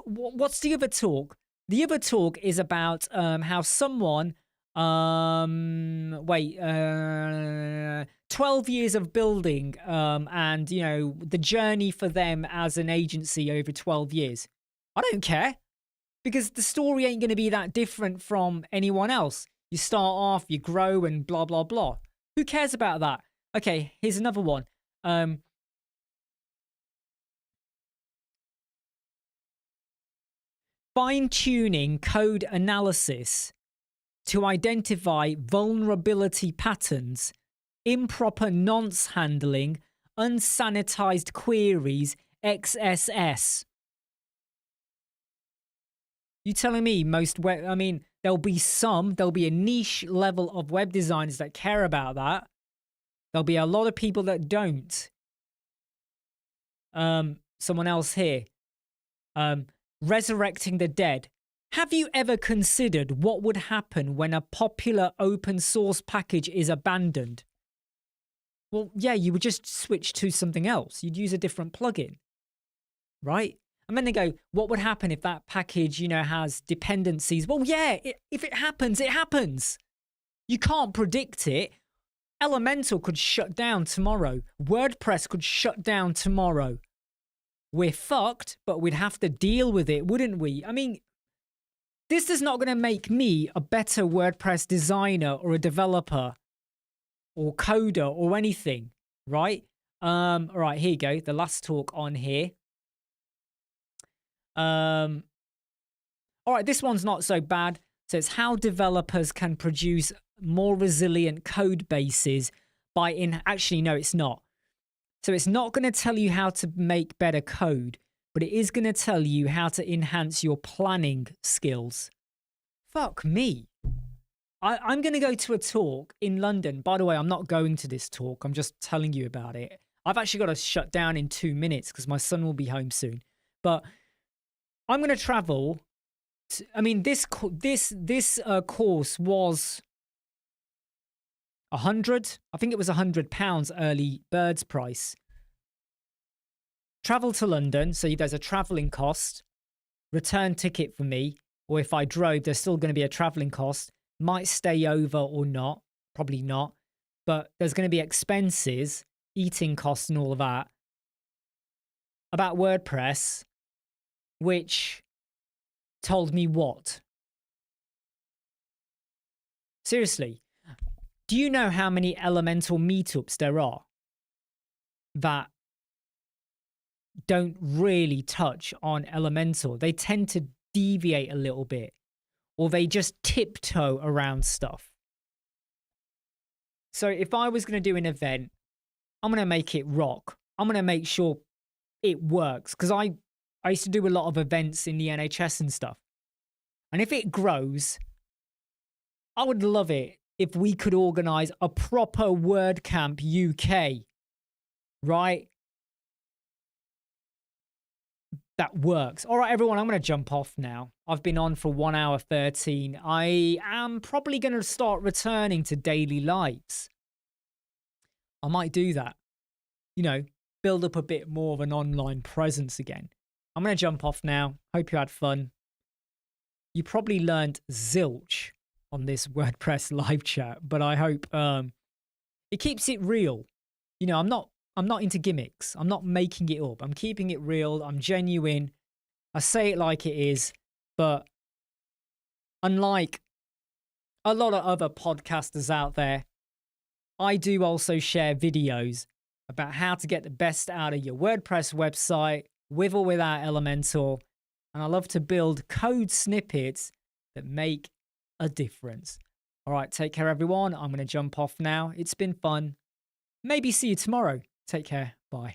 [SPEAKER 1] What's the other talk? The other talk is about how someone, 12 years of building and, you know, the journey for them as an agency over 12 years. I don't care, because the story ain't going to be that different from anyone else. You start off, you grow, and blah, blah, blah. Who cares about that? Okay, here's another one. Fine-tuning code analysis to identify vulnerability patterns, improper nonce handling, unsanitized queries, XSS. You telling me there'll be a niche level of web designers that care about that. There'll be a lot of people that don't. Someone else here. Resurrecting the dead. Have you ever considered what would happen when a popular open source package is abandoned? Well, yeah, you would just switch to something else. You'd use a different plugin, right? And then they go, what would happen if that package, you know, has dependencies? Well, yeah, if it happens, it happens. You can't predict it. Elementor could shut down tomorrow. WordPress could shut down tomorrow. We're fucked, but we'd have to deal with it, wouldn't we? I mean, this is not going to make me a better WordPress designer or a developer or coder or anything, right? All right, here you go. The last talk on here. All right, this one's not so bad. So it's how developers can produce more resilient code bases by actually, no, it's not. So it's not going to tell you how to make better code, but it is going to tell you how to enhance your planning skills. Fuck me. I'm going to go to a talk in London. By the way, I'm not going to this talk. I'm just telling you about it. I've actually got to shut down in 2 minutes because my son will be home soon. But I'm going to travel. This course was 100. I think it was £100 early bird's price. Travel to London, so there's a travelling cost. Return ticket for me, or if I drove, there's still going to be a travelling cost. Might stay over or not, probably not. But there's going to be expenses, eating costs and all of that. About WordPress, which told me what? Seriously. Do you know how many Elementor meetups there are that don't really touch on Elementor? They tend to deviate a little bit, or they just tiptoe around stuff. So if I was going to do an event, I'm going to make it rock. I'm going to make sure it works, because I used to do a lot of events in the NHS and stuff. And if it grows, I would love it if we could organize a proper WordCamp UK, right? That works. All right, everyone, I'm going to jump off now. I've been on for 1 hour 13. I am probably going to start returning to daily lives. I might do that. You know, build up a bit more of an online presence again. I'm going to jump off now. Hope you had fun. You probably learned zilch on this WordPress live chat, but I hope it keeps it real. You know, I'm not into gimmicks. I'm not making it up. I'm keeping it real. I'm genuine. I say it like it is, but unlike a lot of other podcasters out there, I do also share videos about how to get the best out of your WordPress website with or without Elementor. And I love to build code snippets that make a difference. All right, take care, everyone. I'm going to jump off now. It's been fun. maybe see you tomorrow. Take care. Bye.